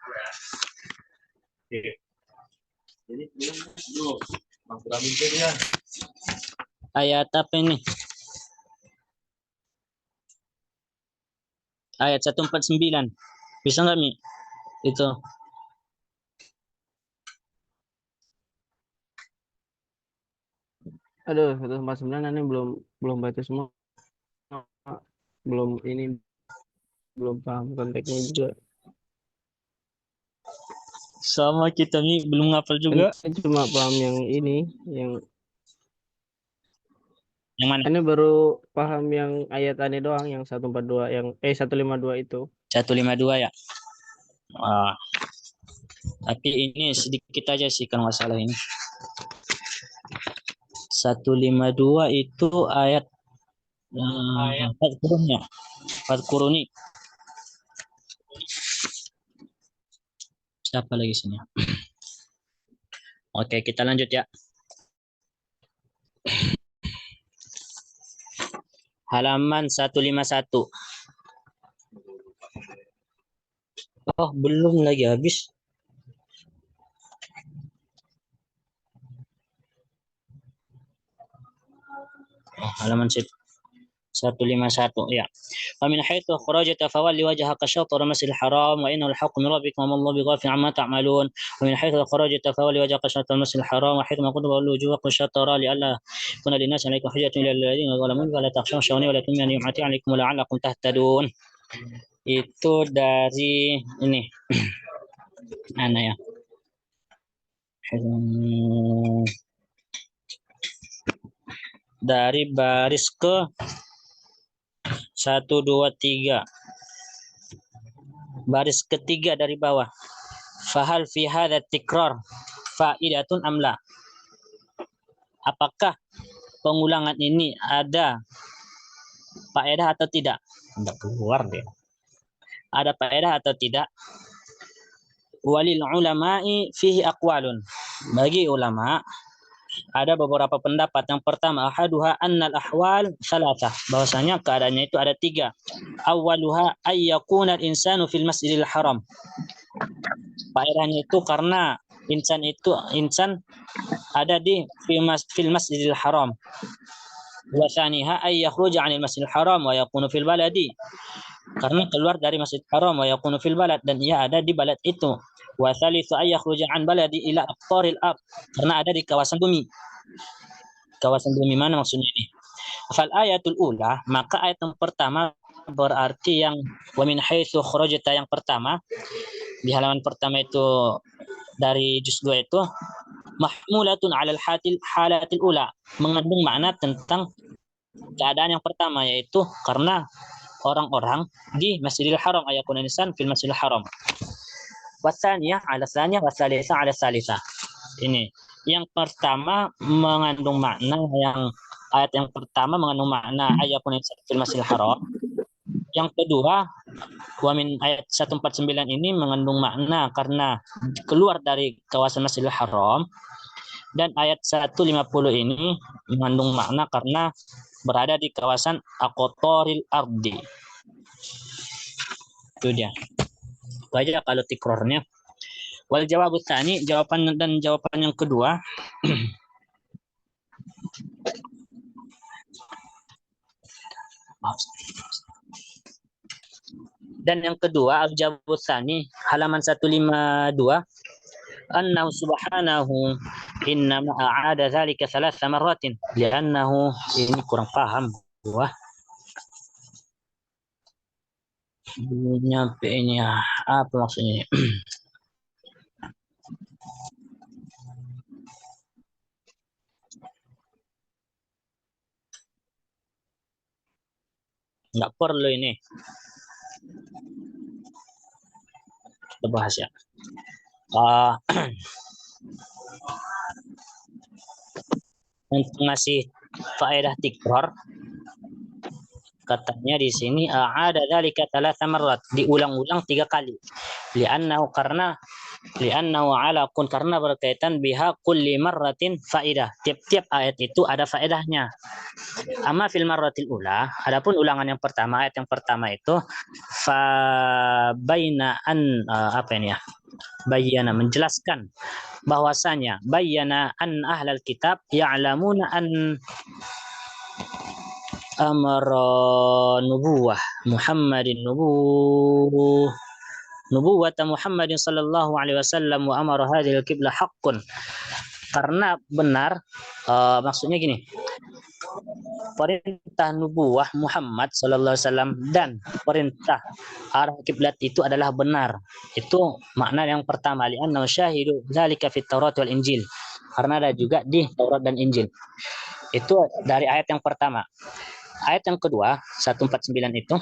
Ayat apa ini? Ayat 149. Bisa nggak, Mi? Itu. Aduh, 149 ini belum baca semua. Belum ini belum paham konteksnya juga. Sama kita, Mi. Belum ngapal juga. Ini cuma paham yang ini, yang Yang mana? ini baru paham yang ayat ini doang, yang 142, yang 152 itu. 152 ya. Ah, tapi ini sedikit aja sih kalau nggak salah ini. 152 itu ayat Fadkurunnya. Fadkuruni. Siapa lagi sini? Oke, kita lanjut ya. Halaman 151. Oh, belum lagi habis. Oh, halaman 151 ya. ومن حيث خرجت فولي وجهك شطر المسجد الحرام وإنه الحق من ربك وما الله بغافل عما تعملون ومن حيث خرجت فولي وجهك شطر المسجد الحرام وحيثما كنتم فولوا وجوهكم شطرا لئلا يكون للناس عليكم حجة إلا الذين ظلموا فلا تخشوا ولا تؤمنوا نعمتي عليكم ولعلكم تهتدون. Itu dari ini. Mana ya? Dari baris ke 1, 2, 3. Baris ketiga dari bawah. Fahal fi hadha tikrar faidatun amla. Apakah pengulangan ini ada faedah atau tidak? Enggak keluar deh. Ada faedah atau tidak? Walil ulama'i fihi aqwalun. Bagi ulama ada beberapa pendapat. Yang pertama, ahaduha annal ahwal salatah. Bahwasanya keadaannya itu ada 3. Awaluha ayyakuna al-insanu fil masjidil haram. Faedahnya itu karena insan ada di fil masjidil haram. Wa tsaniha ay yakhruja 'anil masjidil haram wa yakunu fil baladi. Karena keluar dari masjid haram wa yakunu fil balad, dan ia ada di balad itu. Wa tsalitsu ay yakhruja 'an baladi ila aqtaril ard. Karena ada di kawasan bumi. Kawasan bumi mana maksudnya ini? Fal ayatul ula, maka ayat yang pertama berarti yang wa min haitsu kharajta yang pertama di halaman pertama itu dari juz 2 itu mahmulatun 'alal halatil ula, mengandung makna tentang keadaan yang pertama, yaitu karena orang-orang di Masjidil Haram, ayakun insan fil Masjidil Haram. Wasaniyah 'ala saniyah wasalisa 'ala salisa. Ini yang pertama mengandung makna ayat yang pertama mengandung makna ayakun insan fil Masjidil Haram. Yang kedua, wa min ayat 149 ini mengandung makna karena keluar dari kawasan Masjidil Haram, dan ayat 150 ini mengandung makna karena berada di kawasan aqtaril ardi. Itu dia. Itu aja kalau tikrornya. Wal jawabut tsani, jawaban yang kedua. Dan yang kedua, al-jawabut tsani, halaman 152. Annahu subhanahu innama a'ada dzalika 3 marratin li'annahu, ini kurang paham gua. Belum nyampe ini ya. Apa maksudnya? Nggak perlu ini. Kita bahas ya. Untuk ngasih faedah tikrar, katanya di sini ada dzalika 3 marrat, diulang-ulang 3 kali. Li'annahu, karena Li'annahu alaqun, karena berkaitan biha kulli marratin faidah. Tiap-tiap ayat itu ada faedahnya. Amma fil marratil ula, adapun ulangan yang pertama, ayat yang pertama itu fa baina an apa ini ya? Bayyana, menjelaskan bahwasanya bayyana an ahlal kitab ya'lamuna an amara nubuwah Muhammadin nubuwata Muhammadin sallallahu alaihi wasallam wa amara hadhil qiblah haqqun. Karena benar, maksudnya gini, perintah nubuwah Muhammad sallallahu alaihi wasallam dan perintah arah kiblat itu adalah benar. Itu makna yang pertama, li'annahu syahidu dzalika fit Taurat wal Injil. Karena ada juga di Taurat dan Injil. Itu dari ayat yang pertama. Ayat yang kedua 149 itu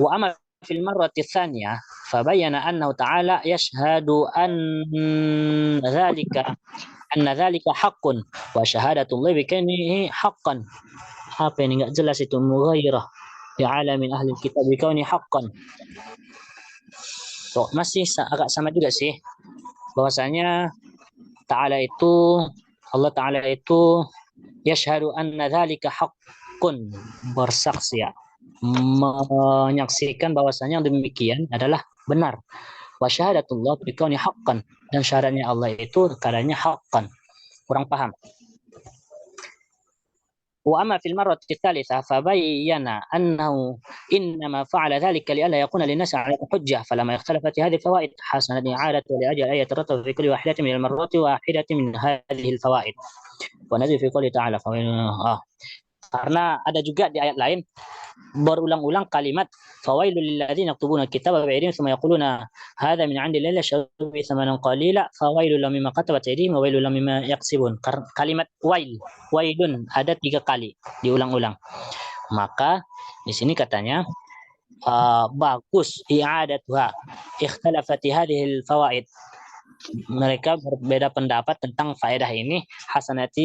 wa amal fil marrati tsaniyah fabayyana annahu ta'ala yashhadu anna dzalika haqqun wa syahadatullahi bikaunihi haqqan. Apa ini enggak jelas itu, mughairah di alamin ahli kitab bikaunihi haqqan. So, masih agak sama juga sih bahwasanya Allah Ta'ala itu yashhadu anna dzalika haqqun, bersaksi ya, menyaksikan bahwasanya yang demikian adalah benar. Wa syahadatullah bikauni haqqan, dan syahadatnya Allah itu keadaannya haqqan. Kurang paham. Wa amma fil marrati tsalitsah fabayyana annahu innama fa'ala dhalika li'alla yakuna lin-nasi 'alayhi hujjah falamma ikhtalafat hadhihi al-fawaid hasanat i'adatu li ajli ayat tarattaba fi kulli wahidatin min al-marrati wahidatin min hadhihi al-fawaid wa nazil fi qouli ta'ala karena ada juga di ayat lain berulang-ulang kalimat fawailul lil ladzina yaktubuna kitaba bi'aydihim thumma yaquluna hadza min 'indillahi yashtaru bi thamanan qalila fawailul lahum mimma katabat aydihim wa wailul lahum mimma yaksibun. Kalimat wailun ada 3 kali diulang-ulang. Maka di sini katanya bagus i'adatuha ikhtalafati hadhil fawaid. Mereka berbeda pendapat tentang faedah ini. Hasanat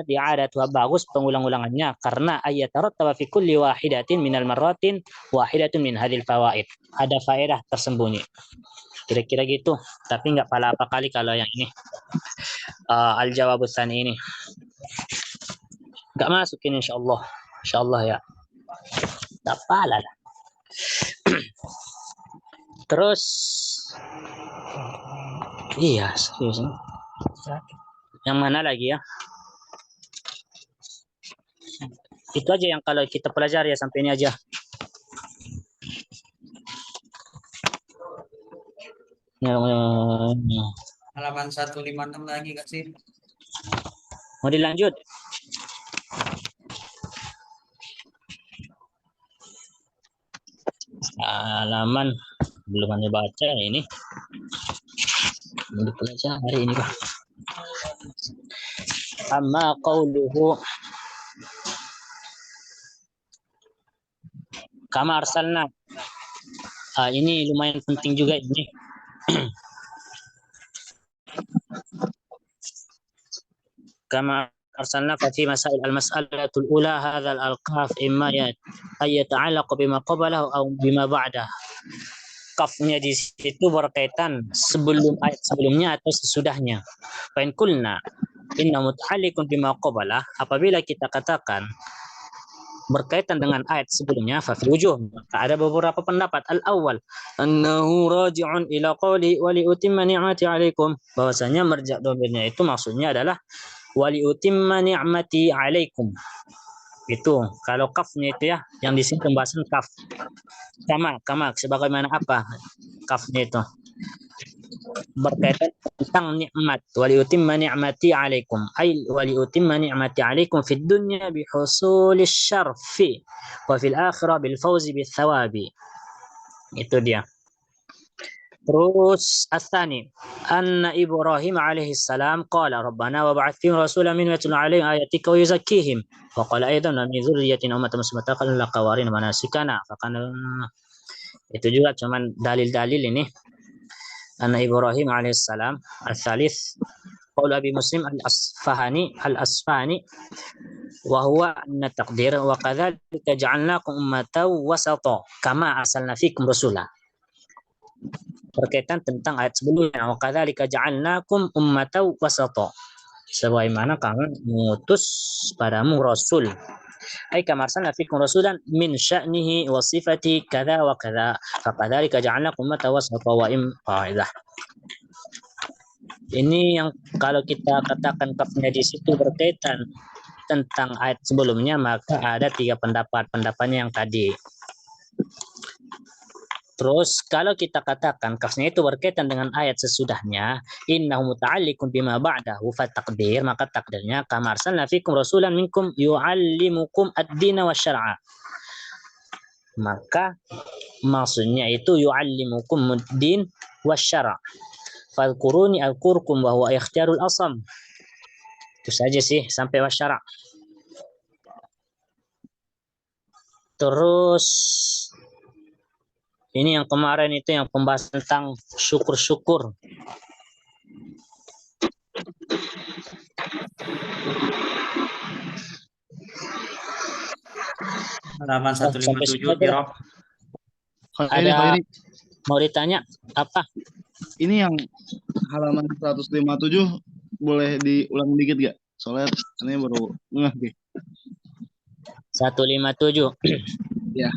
i'adatuha, bagus pengulang-ulangannya, karena ayat tarattaba fi kulli wahidatin minal marratin wahidatun min hadhil fawaid. Ada faedah tersembunyi. Kira-kira gitu. Tapi enggak pala apa kali kalau yang ini. Al-jawabus tsani ini. Enggak masuk ini insyaallah. Insyaallah ya. Tak pala lah. Terus iya, serius. Yang mana lagi ya? Itu aja yang kalau kita pelajari ya, sampai ini aja. Halaman 156 lagi Kak sih. Mau dilanjut? Halaman belum ada baca ini. Mau dipelajari ini Pak. Amma qauluhu kama arsalna. Ini lumayan penting juga ini. Kama arsalna fi masail al-mas'alatul ula hadzal al-qaf imma yata'allaq bima qablahu aw bima ba'dah. Kafnya di situ berkaitan sebelum ayat sebelumnya atau sesudahnya. Fa in qulna inna muta'alliqun bima qablah, apabila kita katakan berkaitan dengan ayat sebelumnya, fa fil wujuh, ada beberapa pendapat. Al-awwal annahu raji'un ila qawli wa li utimma ni'mati 'alaikum, bahwasanya marja' domirnya itu maksudnya adalah wa li utimma ni'mati 'alaikum. Itu kalau kafnya itu ya, yang di sini pembahasan kaf. Kama sebagaimana apa kafnya itu? Berkaitan tentang nikmat. Wa li utimma ni'mati 'alaikum, ay wa li utimma ni'mati 'alaikum fid dunya bi husulis syarfi wa fil akhirah bil fawzi bis thawabi. Itu dia. Terus asani anna Ibrahim alaihi salam qala rabbana wa ba'ath fihim rasulan minhum yatlu 'alaihim ayatika wa yuzakkihim wa qala aidan min dzurriyyatina ummatan muslimatan laka wa arina manasikana. Itu juga cuman dalil-dalil ini. Anna Ibrahim alaihi salam al-thalith qaul Abi Muslim al-Asfahani wa huwa anna taqdir wa kadzalika ja'alnakum ummatan wasata kama arsalna fikum rasula. berkaitan tentang ayat sebelumnya. Wa kadzalika ja'alnakum ummatan wasata. Sebagaimana kami mengutus padamu rasul. Ay kama arsalna fikum rasulan min sya'nihi wa sifati kadza wa kadza. Fakadzalika ja'alnakum ummatan wasata wa qaidah. Ini yang kalau kita katakan kafnya di situ berkaitan tentang ayat sebelumnya, maka ada 3 pendapat. Pendapatnya yang tadi. Terus kalau kita katakan kafnya itu berkaitan dengan ayat sesudahnya, innahu muta'alliqun bima ba'dahu fa taqdir, maka takdirnya kama arsalna fikum rasulan minkum yu'allimukum ad-dina wasyar'a. Maka maksudnya itu yu'allimukum ad-din wasyar'a. Fadhkuruni alqurkum wa huwa ikhtiyarul asam. Itu saja sih sampai wasyar'a. Terus ini yang kemarin itu yang pembahasan tentang syukur-syukur. Halaman Sampai 157 situ aja lah. Khairi, Ada Khairi. mau ditanya apa? Ini yang halaman 157 boleh diulang dikit gak? Soalnya ini baru ngeh. 157. Ya.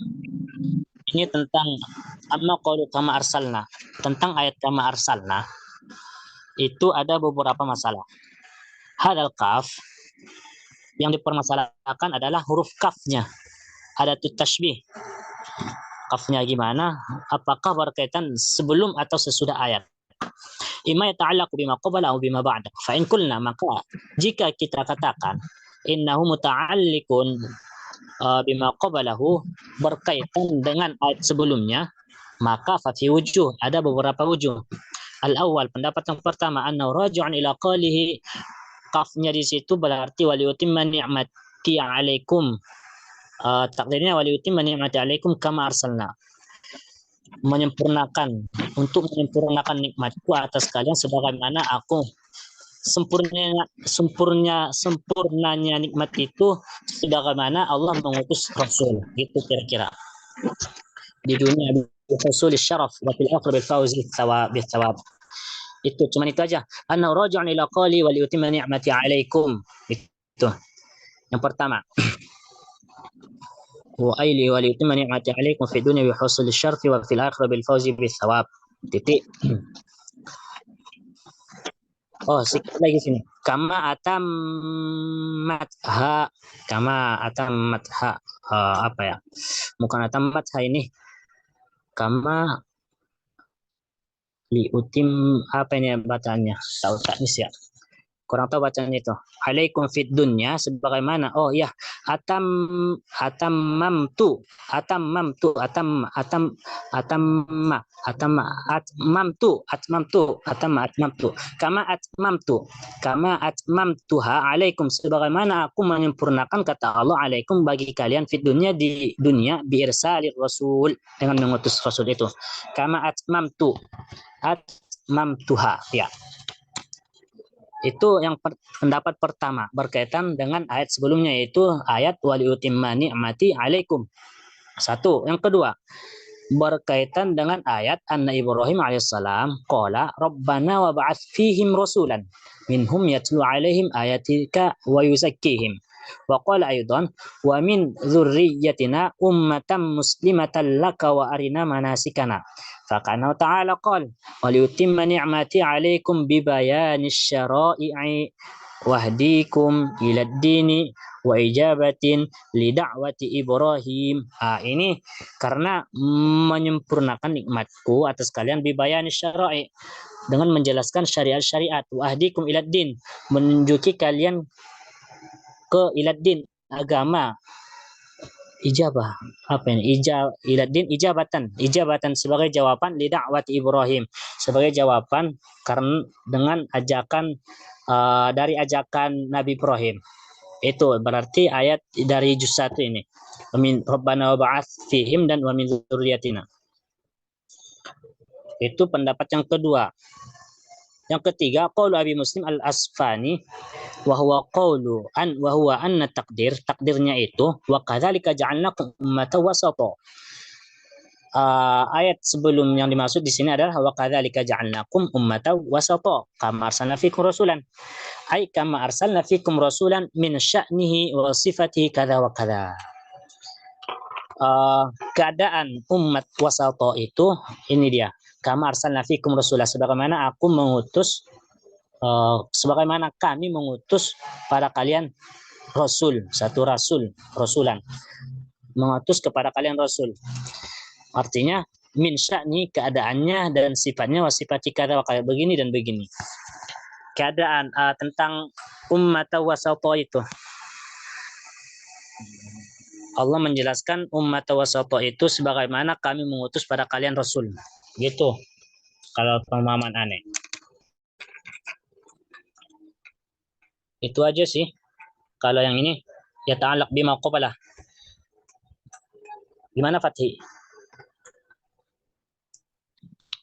Ini tentang amma qaulu kama arsalna. Tentang ayat kama arsalna itu ada beberapa masalah. Hadal kaf yang dipermasalahkan adalah huruf kafnya. Ada tashbih. Kafnya gimana? Apakah berkaitan sebelum atau sesudah ayat? Imma yata'allaqu bima qabla atau bima ba'da. Fa in qulna, maka jika kita katakan innahu muta'alliqun bima qablahu, berkaitan dengan ayat sebelumnya, maka fa fi wujuh, ada beberapa wujuh. Al-awwal, pendapat yang pertama, annahu raji'un ila qalihi, kafnya di situ berarti waliyutimma ni'mati 'alaikum. Takdirnya waliyutimma ni'mati 'alaikum kama arsalna. Untuk menyempurnakan nikmatku atas kalian sebagaimana aku sempurnanya nikmat itu sebagaimana Allah mengutus Rasul, gitu kira-kira. Di dunia bihusul syaraf wa fil akhir bil fawzi thawab. Itu cuma itu aja. Anna raji'un ila qali wa liyutimma ni'mati 'alaikum. Itu yang pertama. Wa aili wa liyutimma ni'mati 'alaikum fi dunya bihusul syaraf wa fil akhir bil fawzi bil thawab. Titik. Oh, sikit lagi sini. Kama atamatha. Apa ya? Bukan atamatha ini. Kama liutim, apa ini bacanya? Tahu taknis ya? Kurang tahu bacaan itu. Alaikum fid dunya, sebagaimana, oh ya, atmamtu kama atmamtuha alaikum, sebagaimana aku menyempurnakan, kata Allah, alaikum, bagi kalian, fid dunya, di dunia, bi irsalir rasul, dengan mengutus rasul itu. Kama atmamtuha, ya. Itu yang pendapat pertama berkaitan dengan ayat sebelumnya, yaitu ayat waliyutimma ni'mati 'alaikum. Satu. Yang kedua berkaitan dengan ayat anna Ibrahim alaihissalam qala rabbana wa ba'ats fihim rasulan minhum yatlu 'alaihim ayatika wa yuzakkihim. Wa qala aidan wa min dzurriyyatina ummatan muslimatan laka wa arina manasikana. Fakana ta'ala qala wa liyutimma ni'mati 'alaikum bi bayanis syara'i'i wahdikum ila dini wa ijabatin li da'wati Ibrahim. Ini karena menyempurnakan nikmatku atas kalian bi bayanis syara'i, dengan menjelaskan syariat-syariat, wahdikum ila din, menunjuki kalian ke iladdin, agama, ijabah, apa ini, iladdin, ijabatan sebagai jawaban li da'wati Ibrahim, sebagai jawaban karena dengan ajakan dari ajakan Nabi Ibrahim. Itu berarti ayat dari juz 1 ini, min rabbana wa ba'ats fihim dan wa min dzurriyyatina. Itu pendapat yang kedua. Yang ketiga, qaulu Abi Muslim al-Asfani wa huwa anna takdirnya itu wa kadzalika ja'alnakum ummatan wasata. ayat sebelum yang dimaksud di sini adalah wa kadzalika ja'alnakum ummatan wasata kama arsalna fikum rasulan. Ai kama arsalna fikum rasulan min sya'nihi wa sifatihi kadza wa kadza. Keadaan umat wasata itu ini dia. Kama arsalna fikum rasulan, sebagaimana aku mengutus sebagaimana kami mengutus pada kalian rasul, satu rasulan. Mengutus kepada kalian rasul. Artinya min sya'ni, keadaannya dan sifatnya, wasifati kada wa kayak begini dan begini. Keadaan tentang ummat wasata itu. Allah menjelaskan ummat wasata itu sebagaimana kami mengutus pada kalian rasul. Gitu. Kalau pemahaman aneh. Itu aja sih. Kalau yang ini ya ta'alaq bima qabala. Gimana Fathi?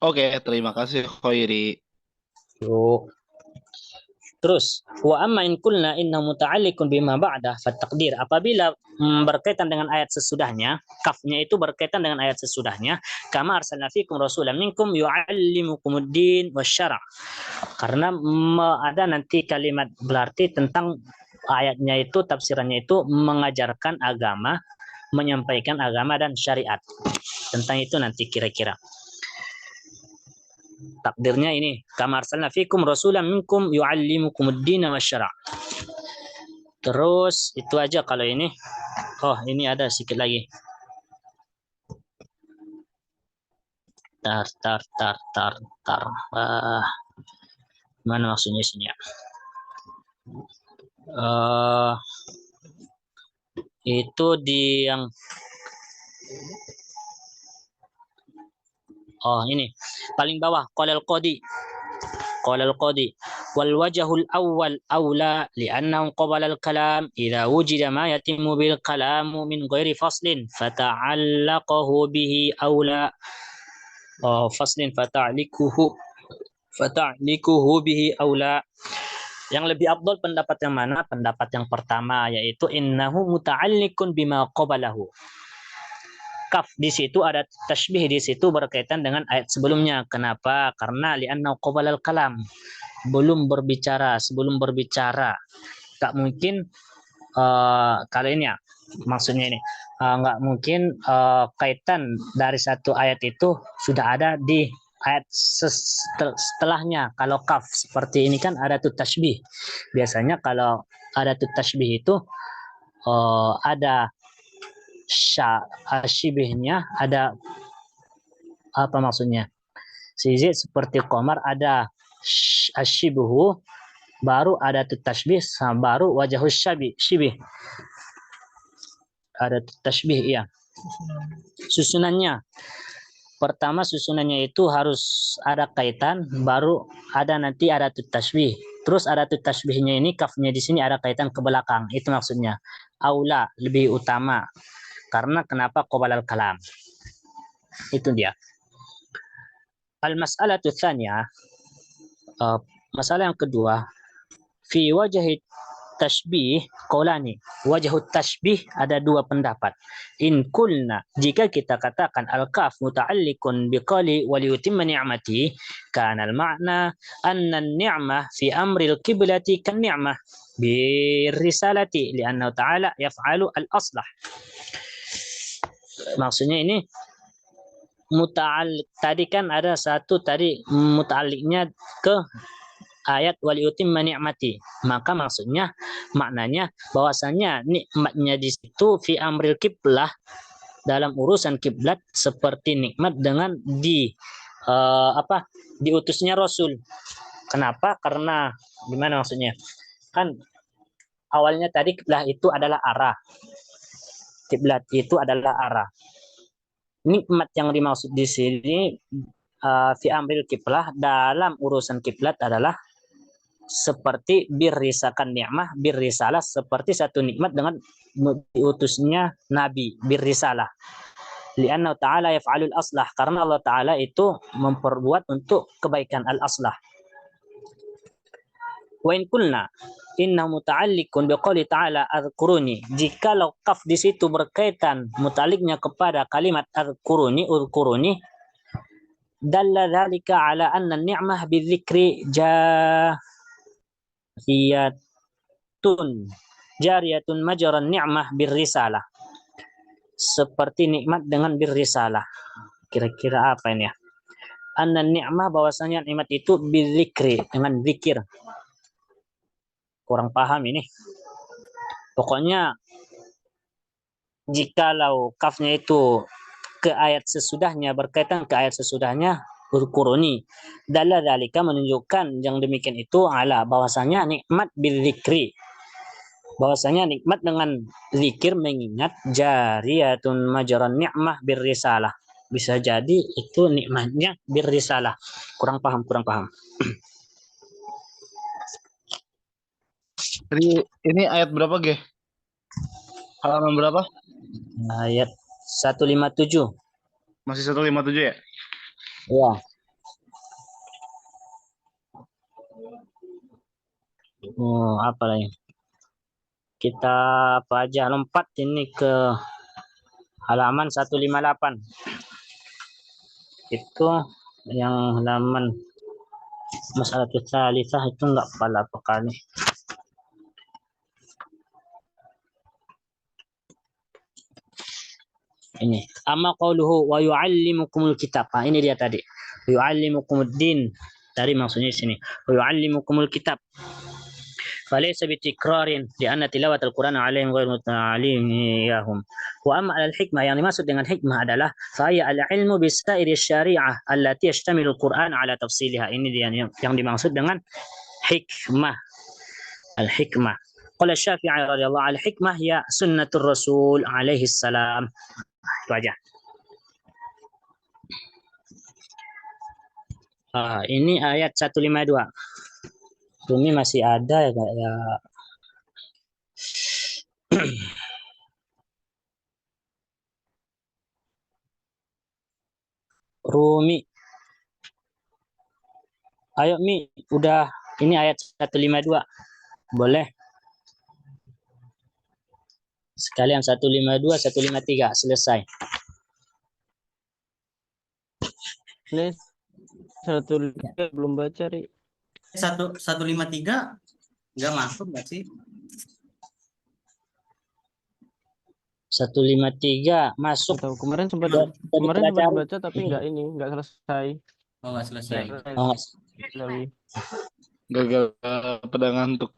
Oke, terima kasih Khairi. Yuk. Terus, wa amma in kulna inna muta'alliqun bima ba'dah fataqdir. Apabila berkaitan dengan ayat sesudahnya, kafnya itu berkaitan dengan ayat sesudahnya, kama arsalna fikum rasulan minkum yu'allimukumuddin wasyara'. Karena ada nanti kalimat berarti tentang ayatnya itu, tafsirannya itu mengajarkan agama, menyampaikan agama dan syariat. Tentang itu nanti kira-kira. Takdirnya ini, kama arsalna fikum rasulan minkum yu'allimukumuddin wasyara'. Terus itu aja kalau ini. Oh, ini ada sedikit lagi. Tar. Mana maksudnya sini ya? Itu di yang ini paling bawah, qala al-qadi wal wajhul awwal aula li'annahu qabala al-kalam idza wujida ma yatimu bil kalamu min ghairi faslin fata'allaqahu bihi aula faslin fata'liquhu bihi aula. Yang lebih afdal pendapat yang mana? Pendapat yang pertama, yaitu innahu muta'alliqun bima qabalahu. Kaf di situ ada tasbih, di situ berkaitan dengan ayat sebelumnya. Kenapa? Karena li'annahu qabalal kalam. Sebelum berbicara. Tak mungkin kalau ini ya, maksudnya ini nggak mungkin kaitan dari satu ayat itu sudah ada di ayat setelahnya. Kalau kaf seperti ini kan ada tu tasbih. Biasanya kalau ada tu tasbih itu ada syibihnya, ada apa maksudnya? Sizid seperti qamar ada asyibuhu, baru ada tasbih, baru wajahus syibih. Ada tasbih ya. Susunannya. Pertama susunannya itu harus ada kaitan, baru ada nanti ada tasbih. Terus ada tasbihnya ini, kafnya di sini ada kaitan ke belakang. Itu maksudnya. Aula, lebih utama. Karena kenapa qabalal kalam? Itu dia. Al-mas'alatu tsaniyah, masalah yang kedua, fi wajhi tashbih qaulani. Wajhu tashbih ada dua pendapat. In kulna, jika kita katakan al-kaf muta'alliqun biqali wa liyutimma ni'mati, kana al-ma'na anna an-ni'mah fi amri al-qiblati kan ni'mah bi risalati li'annahu ta'ala yaf'alu al-aslah. Maksudnya ini muta'alliq, tadi kan ada satu tadi muta'alliqnya ke ayat waliutimma ni'mati, maka maksudnya maknanya bahwasanya nikmatnya di situ fi amril kiblah, dalam urusan kiblat seperti nikmat dengan diutusnya rasul. Kenapa? Karena gimana maksudnya? Kan awalnya tadi kiblah itu adalah arah. Kiblat itu adalah arah. Nikmat yang dimaksud di sini fi amril kiblah, dalam urusan kiblat adalah seperti birrisakan ni'mah, birrisalah seperti satu nikmat dengan diutusnya nabi, birrisalah. Li'anna ta'ala yaf'alul aslah, karena Allah Ta'ala itu memperbuat untuk kebaikan al-aslah. Wa in kulna, inna muta'alliqun biqouli ta'ala adkuruni. Jikalau kaf di situ berkaitan muta'alliqnya kepada kalimat adkuruni, udkuruni, dalla dzalika ala anna ni'mah bidzikri jariyatun majran ni'mah birrisalah. Seperti nikmat dengan birrisalah. Kira-kira apa ini ya? Anna ni'mah, bahwasanya nikmat itu bidzikri, dengan zikir. Kurang paham ini. Pokoknya jikalau kafnya itu ke ayat sesudahnya, berkaitan ke ayat sesudahnya, udkuruni, dalla dzalika, menunjukkan yang demikian itu ala, bahwasanya nikmat bidzikri, bahwasanya nikmat dengan zikir, mengingat, jariyatun majran ni'mah birrisalah. Bisa jadi itu nikmatnya birrisalah. Kurang paham. Jadi ini ayat berapa, Ge? Halaman berapa? Ayat 157. Masih 157 ya? Ya. Apa lagi? Kita apa aja lompat ini ke halaman 158. Itu yang halaman masalah tsalitsah itu enggak pala apakah nih. Ini amma qauluhu wa yu'allimukumul kitab. Ini dia tadi. Yu'allimukumuddin. Tadi maksudnya di sini. Wa yu'allimukumul kitab. فليس بتكرار لأن تلاوة القرآن عليهم غير متعلم إياهم. وأما على الحكمة yang dimaksud dengan hikmah adalah فهي العلم بسائر الشريعة التي يشتمل القرآن على تفصيلها. Ini dia yang dimaksud dengan hikmah. Al-hikmah. Qala Syafi'i radhiyallahu anhu, al-hikmah ya sunnatur Rasul alaihi salam. Itu aja. Ini ayat 152. Ini masih ada ya Kak ya. Rumi. Ayo Mi, udah ini ayat 152. Boleh? Sekalian 152, 153 selesai. Ini 153 belum baca, Ri. 153 nggak masuk nggak sih? 153 masuk. Atau kemarin sempat baca tapi nggak selesai. Oh, nggak selesai. Gagal pada ngantuk.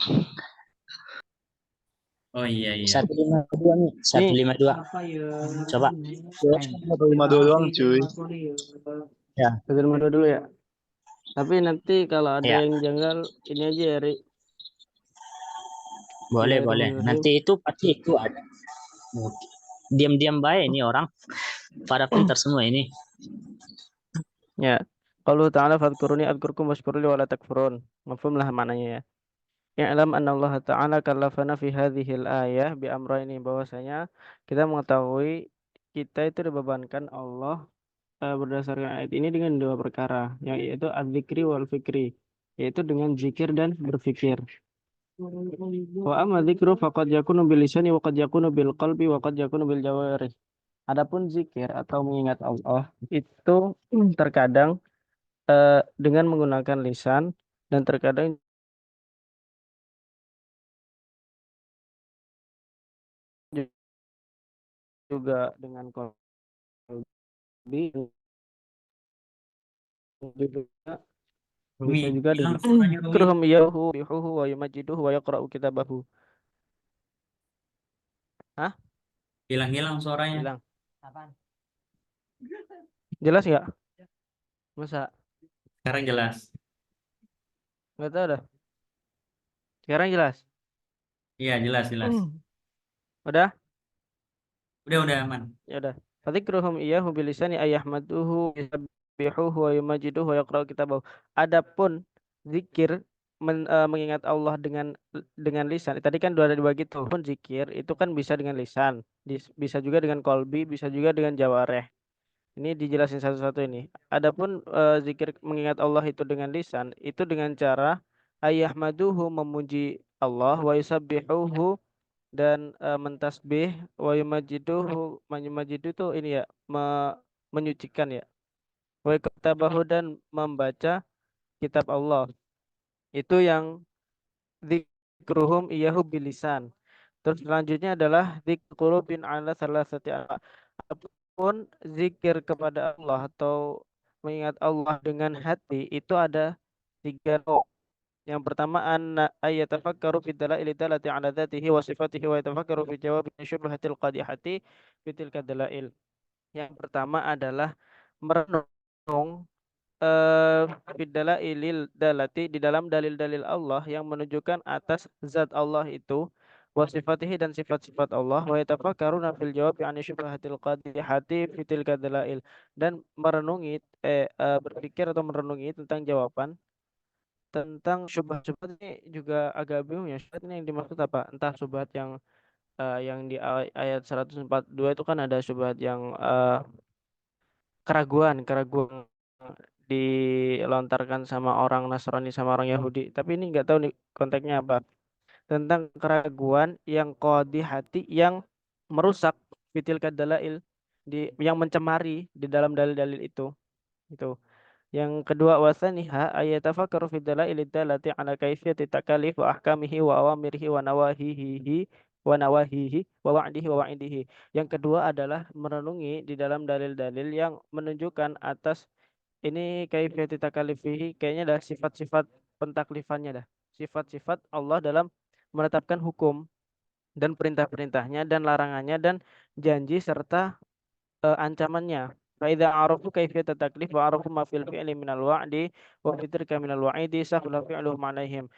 Oh iya. 152 nih, 152. Coba. 152 doang, cuy. Ya. 152 dulu ya. Tapi nanti kalau ada Ya. yang janggal, ini aja ya, Ri. Boleh. Nanti itu pasti itu ada. Diam-diam baik ini orang. Pada pintar semua ini. Ya. Qalu ta'ala fadhkuruni adhkurkum washkuruli wa la takfurun. Mafhum lah maknanya ya. Ya'lam anna Allah Ta'ala kallafana fi hadhil ayah bi amrayni, bahwasanya kita mengetahui kita itu dibebankan Allah berdasarkan ayat ini dengan dua perkara, yaitu adzikri wal fikri, yaitu dengan zikir dan berfikir. Wa amma dzikru faqad yakunu bil lisani wa qad yakunu bil qalbi wa qad yakunu bil jawarih. Adapun zikir atau mengingat Allah itu terkadang dengan menggunakan lisan dan terkadang juga dengan qalbi, bisa juga dengan kurhum yahu bihuhu wa yumajiduhu wa yaqra'u kitabahu. Hah? Hilang suaranya. Hilang. Jelas nggak? Masa? Sekarang jelas. Nggak tahu dah. Sekarang jelas? Iya, jelas. Udah? Udah aman. Ya udah. Fadzikruhum iyyahu bilisani ayyahmaduhu yusabbihuhu wa yumajiduhu wa yaqra'u kitabahu. Adapun zikir mengingat Allah dengan lisan. Tadi kan ada dua gitu. Pun zikir itu kan bisa dengan lisan, bisa juga dengan qalbi, bisa juga dengan jawareh. Ini dijelasin satu-satu ini. Adapun zikir mengingat Allah itu dengan lisan, itu dengan cara Ayyahmaduhu memuji Allah, wa yusabbihuhu dan mentasbih, wa yumajiduhu menyumajidu itu ini ya menyucikan ya, wa katabahu dan membaca kitab Allah. Itu yang dzikruhum iyahu bilisan. Terus selanjutnya adalah dzikrubin ala salasati apapun zikir kepada Allah atau mengingat Allah dengan hati itu ada 3 no. Yang pertama ayatafakkaru fi dalail dalati ala dzatihi wa sifatihi wa yatafakkaru fi jawab syubhatil qadihati fi tilka dalail. Yang pertama adalah merenung fi dalailil dalati di dalam dalil-dalil Allah yang menunjukkan atas zat Allah itu wa sifatihi dan sifat-sifat Allah wa yatafakkaruna fil jawab an syubhatil qadihati fi tilka dalail dan merenungi berpikir atau merenungi tentang jawaban tentang syubhat-syubhat ini juga agak bingung ya. Syubhat ini yang dimaksud apa? Entah syubhat yang di ayat 142 itu kan ada syubhat yang keraguan dilontarkan sama orang Nasrani sama orang Yahudi. Tapi ini nggak tahu nih konteksnya apa. Tentang keraguan yang qadihati yang merusak fitil kadalail yang mencemari di dalam dalil-dalil itu. Itu. Yang kedua wasaniha ayatafakkaru fi dalail dallati ala kaifiyati takalif wa ahkamihi wa awamirihi wa nawahihi wa wa'dihi wa wa'idihi. Yang kedua adalah merenungi di dalam dalil-dalil yang menunjukkan atas ini kaifiyati takalifihi kayaknya adalah sifat-sifat pentaklifannya dah. Sifat-sifat Allah dalam menetapkan hukum dan perintah-perintahnya dan larangannya dan janji serta ancamannya. Faida arafu kaifiyat taklif wa arafu ma fil fi'li minal wa'di wa fitrika minal wa'idi sahula fi'luhum alaihim.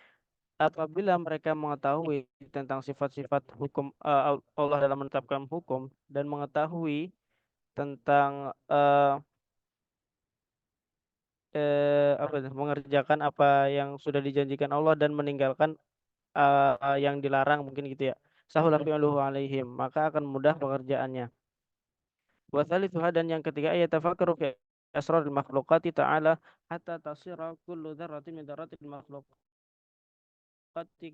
Apabila mereka mengetahui tentang sifat-sifat hukum Allah dalam menetapkan hukum dan mengetahui tentang mengerjakan apa yang sudah dijanjikan Allah dan meninggalkan yang dilarang mungkin gitu ya. Sahula fi'luhu alaihim, maka akan mudah pekerjaannya. Wa thalithuha dan yang ketiga ayatafakkaru fi asrarul makhluqati ta'ala hatta tasira kullu dzarratin min dzarratil makhluqati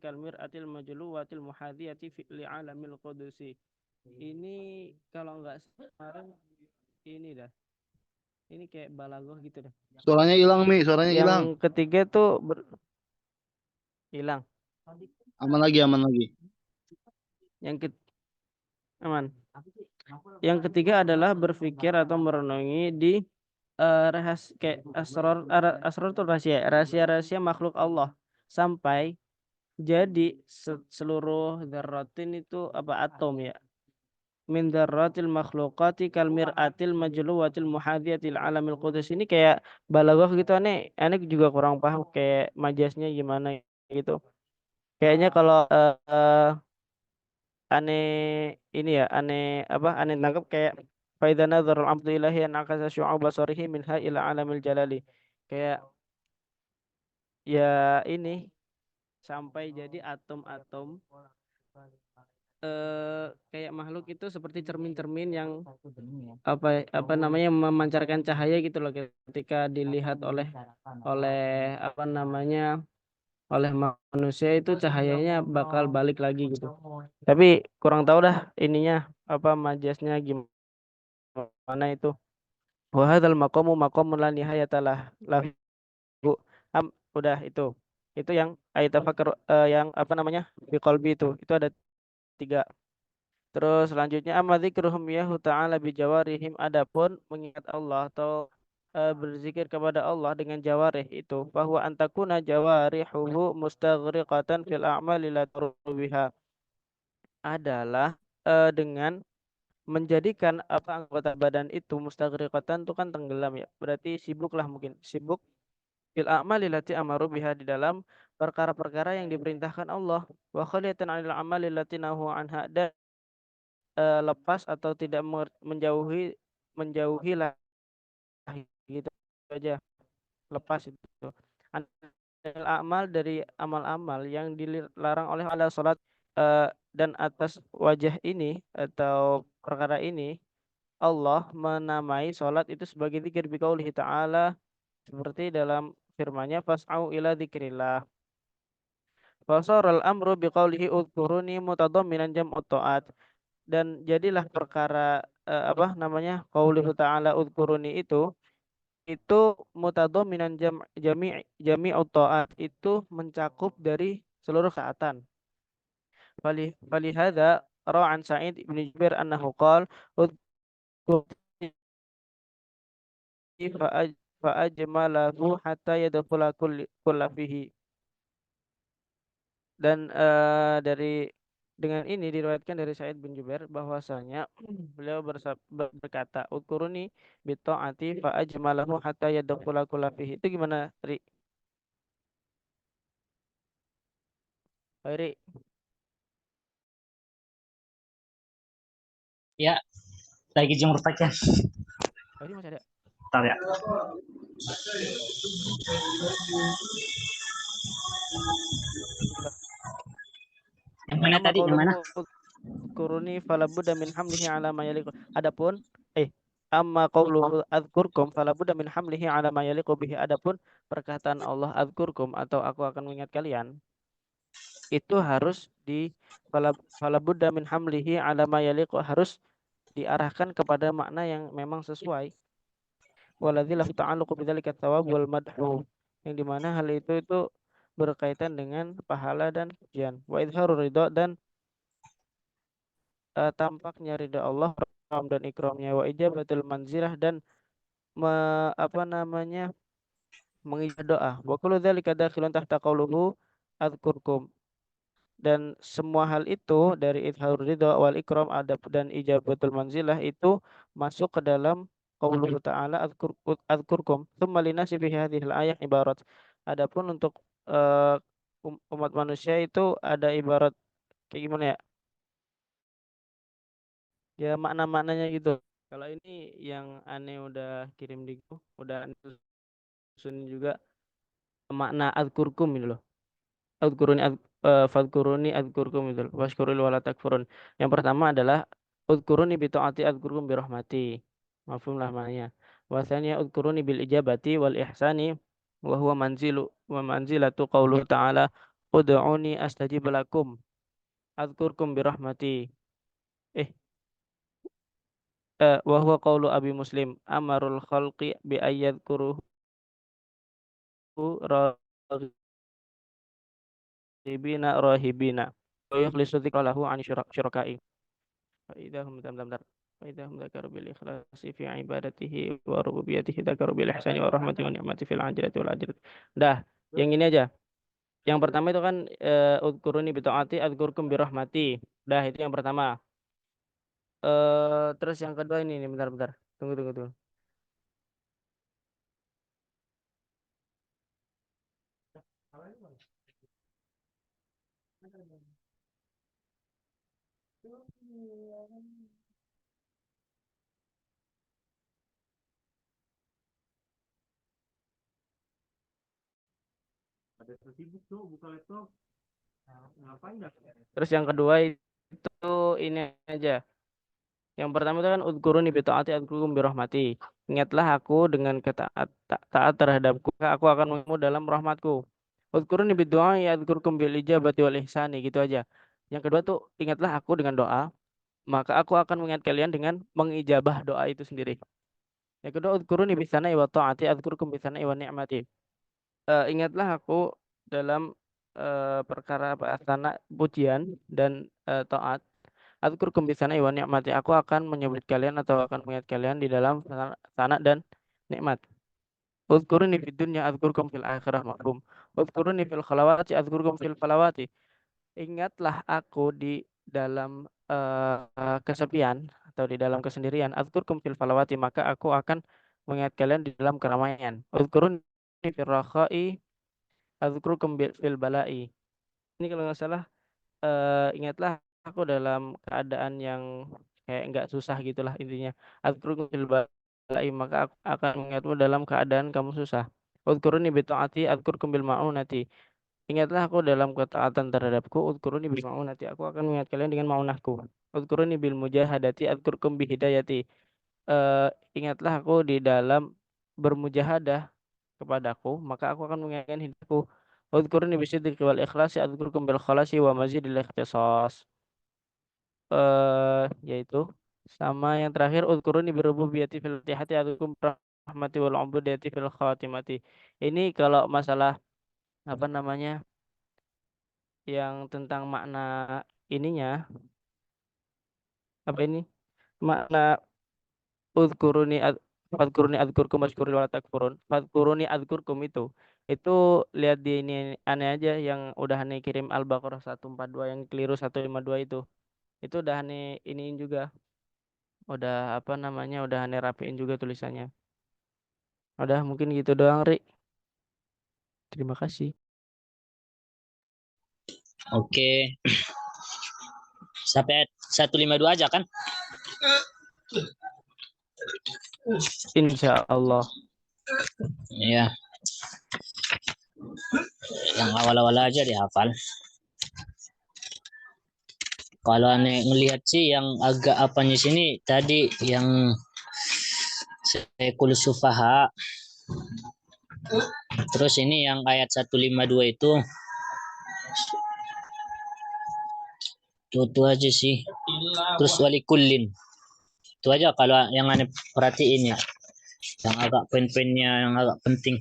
kal mir'atil majluwatil muhadiyati fi li'alamil qudusi. Ini kalau enggak kemarin ini dah. Ini kayak balaghah gitu dah. Suaranya hilang, Mi. Suaranya hilang. Yang ketiga tuh hilang. Aman lagi, aman lagi. Aman. Yang ketiga adalah berpikir atau merenungi di kayak asrar itu rahasia makhluk Allah sampai jadi seluruh dzarratin itu apa atom ya. Min dzarratil makhluqati kal mir'atil majluwatil muhadiyatil alamil qudus. Ini kayak balaghah gitu aneh juga kurang paham kayak majasnya gimana gitu. Kayaknya kalau aneh nangkep kayak faida nazarul abdu ilahi an akasa syu'ab basarihi minha ila alamil jalali. Kayak ya ini sampai jadi atom-atom kayak makhluk itu seperti cermin-cermin yang apa namanya memancarkan cahaya gitu loh ketika dilihat oleh apa namanya oleh manusia itu cahayanya bakal balik lagi gitu. Tapi kurang tahu dah ininya apa majasnya gimana itu. Wa hadzal maqamu maqamun la nihayatalah lahu. Udah itu. Itu yang ayat tafakkur yang apa namanya? Biqalbi itu. Itu ada 3. Terus selanjutnya amma dzikruhum yahu ta'ala bi jawarihim adapun mengingat Allah atau berzikir kepada Allah dengan jawarih itu bahwa antakuna jawarihuhu mustaghriqatan fil a'mali la biha adalah dengan menjadikan apa anggota badan itu mustaghriqatan itu kan tenggelam ya. Berarti sibuklah mungkin sibuk fil a'mali lati amaru biha di dalam perkara-perkara yang diperintahkan Allah wa khaliyatan 'anil a'mali lati nahu anha dan lepas atau tidak menjauhi lah gitu aja lepas itu amal dari amal-amal yang dilarang oleh Allah salat dan atas wajah ini atau perkara ini Allah menamai salat itu sebagai zikir biqaulihi ta'ala seperti dalam firman-Nya fas'au ila dzikrillah Fasaral amru biqaulihi udhkuruni mutadamminan jam'ut ta'at. Dan jadilah perkara apa namanya qauluhu ta'ala udhkuruni itu mutadamminan jami'ut ta'at, itu mencakup dari seluruh taatan. Falihadza ra'an Sa'id ibn Jubair annahu qala udhkuruni fa'ajmalahu hatta yadkhula kulla fihi. Dan dengan ini diriwayatkan dari Sa'id bin Jubair bahwasanya beliau berkata ukuruni bi ta'ati fa ajmalahu hatta yadkhula kulla fihi. Itu gimana, Ri? Ri. Ya, lagi jemur pakaian. Oh, ini masih ada. Bentar ya. Yang mana tadi? Yang mana? Kuruni falabudda min hamlihi ala ma yaliqu. Adapun amma qauluhu adzkurkum falabudda min hamlihi ala ma yaliqu bihi. Adapun perkataan Allah adzkurkum atau aku akan mengingat kalian, itu harus falabudda min hamlihi ala ma yaliqu, harus diarahkan kepada makna yang memang sesuai. Waladzi lahu ta'alluqu bidzalika tsawab wal madhu, yang dimana hal itu berkaitan dengan pahala dan pujian. Wa izharur ridha, dan tampaknya ridha Allah dan ikramnya. Wa ijabatul manzilah, dan mengijabah doa. Wa kullu dzalika dakhilun tahta qauluhu adzkurkum. Dan semua hal itu dari izharur ridha wal ikram, adab dan ijabatul manzilah itu masuk ke dalam qauluhu ta'ala adzkurkum. Tsumma linasi fi hadhil ayah ibarat. Adapun untuk umat manusia itu ada ibarat kayak gimana ya? Ya makna-maknanya gitu. Kalau ini yang aneh udah kirim di grup, udah aneh susun juga makna adzkurkum itu loh. Fadkuruni adzkurkum itu loh. Washkurul wala takfurun. Yang pertama adalah udkuruni bi ta'ati adzkurkum bi rahmati. Mafhum lah maknanya. Wasanya udkuruni bil ijabati wal ihsani wa huwa manzilatu qauluhu ta'ala ud'uni astajib lakum adzkurkum bi rahmati. Wa huwa qaulu Abi Muslim amarul khalqi bi ayyadkuruhu rahibina wa yukhlisu dzikrahu an syuraka'i. Fa idahum bentar. Fa idahum dzakaru bil ikhlasi fi ibadatihi wa rububiyyatihi dzakaru bil ihsani wa rahmati wa ni'mati fil ajrati wal ajrati. Dah, yang ini aja. Yang pertama itu kan udkuruni bi ta'ati adzkurkum bi rahmati. Dah, itu yang pertama. Terus yang kedua ini bentar. Tunggu. Terus yang kedua itu ini aja. Yang pertama itu kan udkuruni bi ta'ati adzkurkum bi rahmati. Ingatlah aku dengan taat terhadapku, aku akan mengamu dalam rahmatku. Udkuruni bi du'ai adzkurkum bil ijabati wal ihsani, gitu aja. Yang kedua tuh ingatlah aku dengan doa, maka aku akan mengingat kalian dengan mengijabah doa itu sendiri. Yang kedua udkuruni bi sana'i wa ta'ati adzkurkum bi sana'i wa ni'mati. Ingatlah aku dalam perkara sana pujian dan taat. Adzkurkum bi sana'i wa ni'mati. Aku akan menyebut kalian atau akan mengingat kalian di dalam sana dan nikmat. Udkuruni fid dunya adzkurkum fil akhirah mafhum. Udkuruni fil khalawati adzkurkum fil falawati. Ingatlah aku di dalam kesepian atau di dalam kesendirian. Adzkurkum fil falawati, maka aku akan mengingat kalian di dalam keramaian. Udkuruni fil rakha'i adzkurkum fil bala'i. Ini kalau nggak salah ingatlah aku dalam keadaan yang kayak nggak susah gitulah intinya. Adzkurkum fil bala'i, maka aku akan mengingatmu dalam keadaan kamu susah. Udkuruni bi ta'ati adzkurkum bil ma'unati. Ingatlah aku dalam ketaatan terhadapku. Udkuruni bil ma'unati, aku akan mengingat kalian dengan ma'unahku. Udkuruni bil mujahadati adzkurkum bi hidayati. Ingatlah aku di dalam bermujahadah kepadaku, maka aku akan mengingatkan hidayahku. Udkurni bisidqi wal ikhlasi adkurkum bil khalasi wa mazidil ikhtisas. Yaitu sama yang terakhir udkuruni birububiyyati fil fatihati adkurkum rahmati wal ubudiyati fil khatimati. Ini kalau masalah apa namanya yang tentang makna ininya apa ini makna udkuruni fadkuruni adkurkum washkuruni wala takfurun. Fadkuruni adkurkum itu lihat di ini aneh aja yang udah aneh kirim Al-Baqarah 142 yang keliru 152 itu udah aneh iniin juga, udah apa namanya udah aneh rapiin juga tulisannya. Udah mungkin gitu doang, Ri. Terima kasih. Oke. Sampai 152 aja kan? Insya Allah. Iya. Yang awal-awal aja dihafal. Kalau aneh ngelihat sih yang agak apanya sini tadi yang Sayyidul Sufaha. Terus ini yang ayat 152 itu itu aja sih. Terus walikullin. Itu aja kalau yang aneh perhatiin ya. Yang agak poin-poinnya yang agak penting.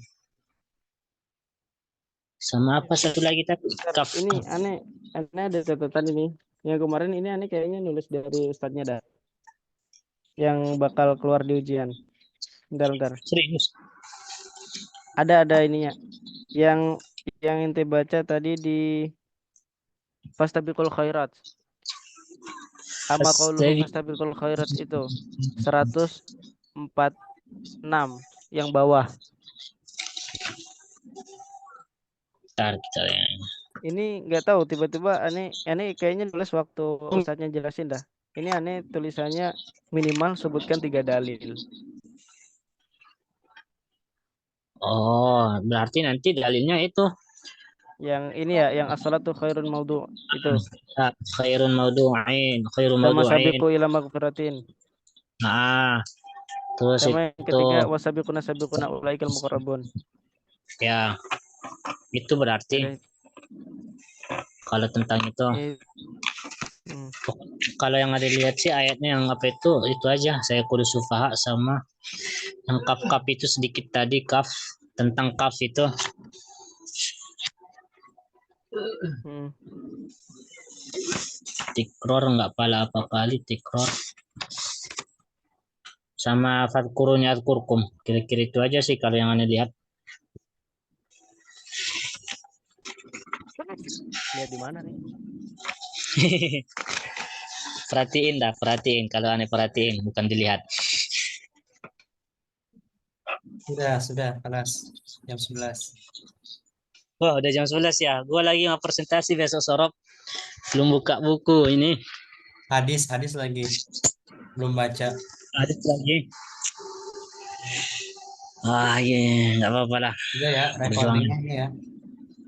Sama apa satu lagi tapi kaf. Ini aneh ada catatan ini. Yang kemarin ini aneh kayaknya nulis dari ustadznya dah. Yang bakal keluar di ujian. Bentar. Serius. Ada ininya. Yang ente baca tadi di Fastabiqul Khairat. Amma qauluhu fastabiqul khairat itu 146 yang bawah. Bentar kita lihat. Ini nggak tahu tiba-tiba aneh kayaknya nulis waktu ustadznya jelasin dah. Ini aneh tulisannya minimal sebutkan 3 dalil. Oh, berarti nanti dalilnya itu Yang ini ya, yang as-salatu khairun maudhu itu. Khairun maudu'in, khairun Sama maudu'in. sabiqu ila maghfiratin. Nah, terus Sama yang itu ketiga wasabiquna sabiquna ulaikal muqarrabun. ya itu berarti Jadi, kalau tentang itu kalau yang ada lihat sih ayatnya yang apa itu aja saya kudu sufaha sama yang kaf itu sedikit tadi kaf tentang kaf itu tikror nggak pala apa kali tikror sama fadkuruni adkurkum kira-kira itu aja sih kalau yang aneh lihat. Lihat di mana nih? Perhatiin kalau aneh perhatiin bukan dilihat. Sudah kelas jam 11. Wah, udah jam 11 ya. Gua lagi mau presentasi besok sorop. Belum buka buku ini. Hadis lagi belum baca. Hadis lagi. Ah, iya, nggak apa-apa lah. Udah ya recordingnya ini ya.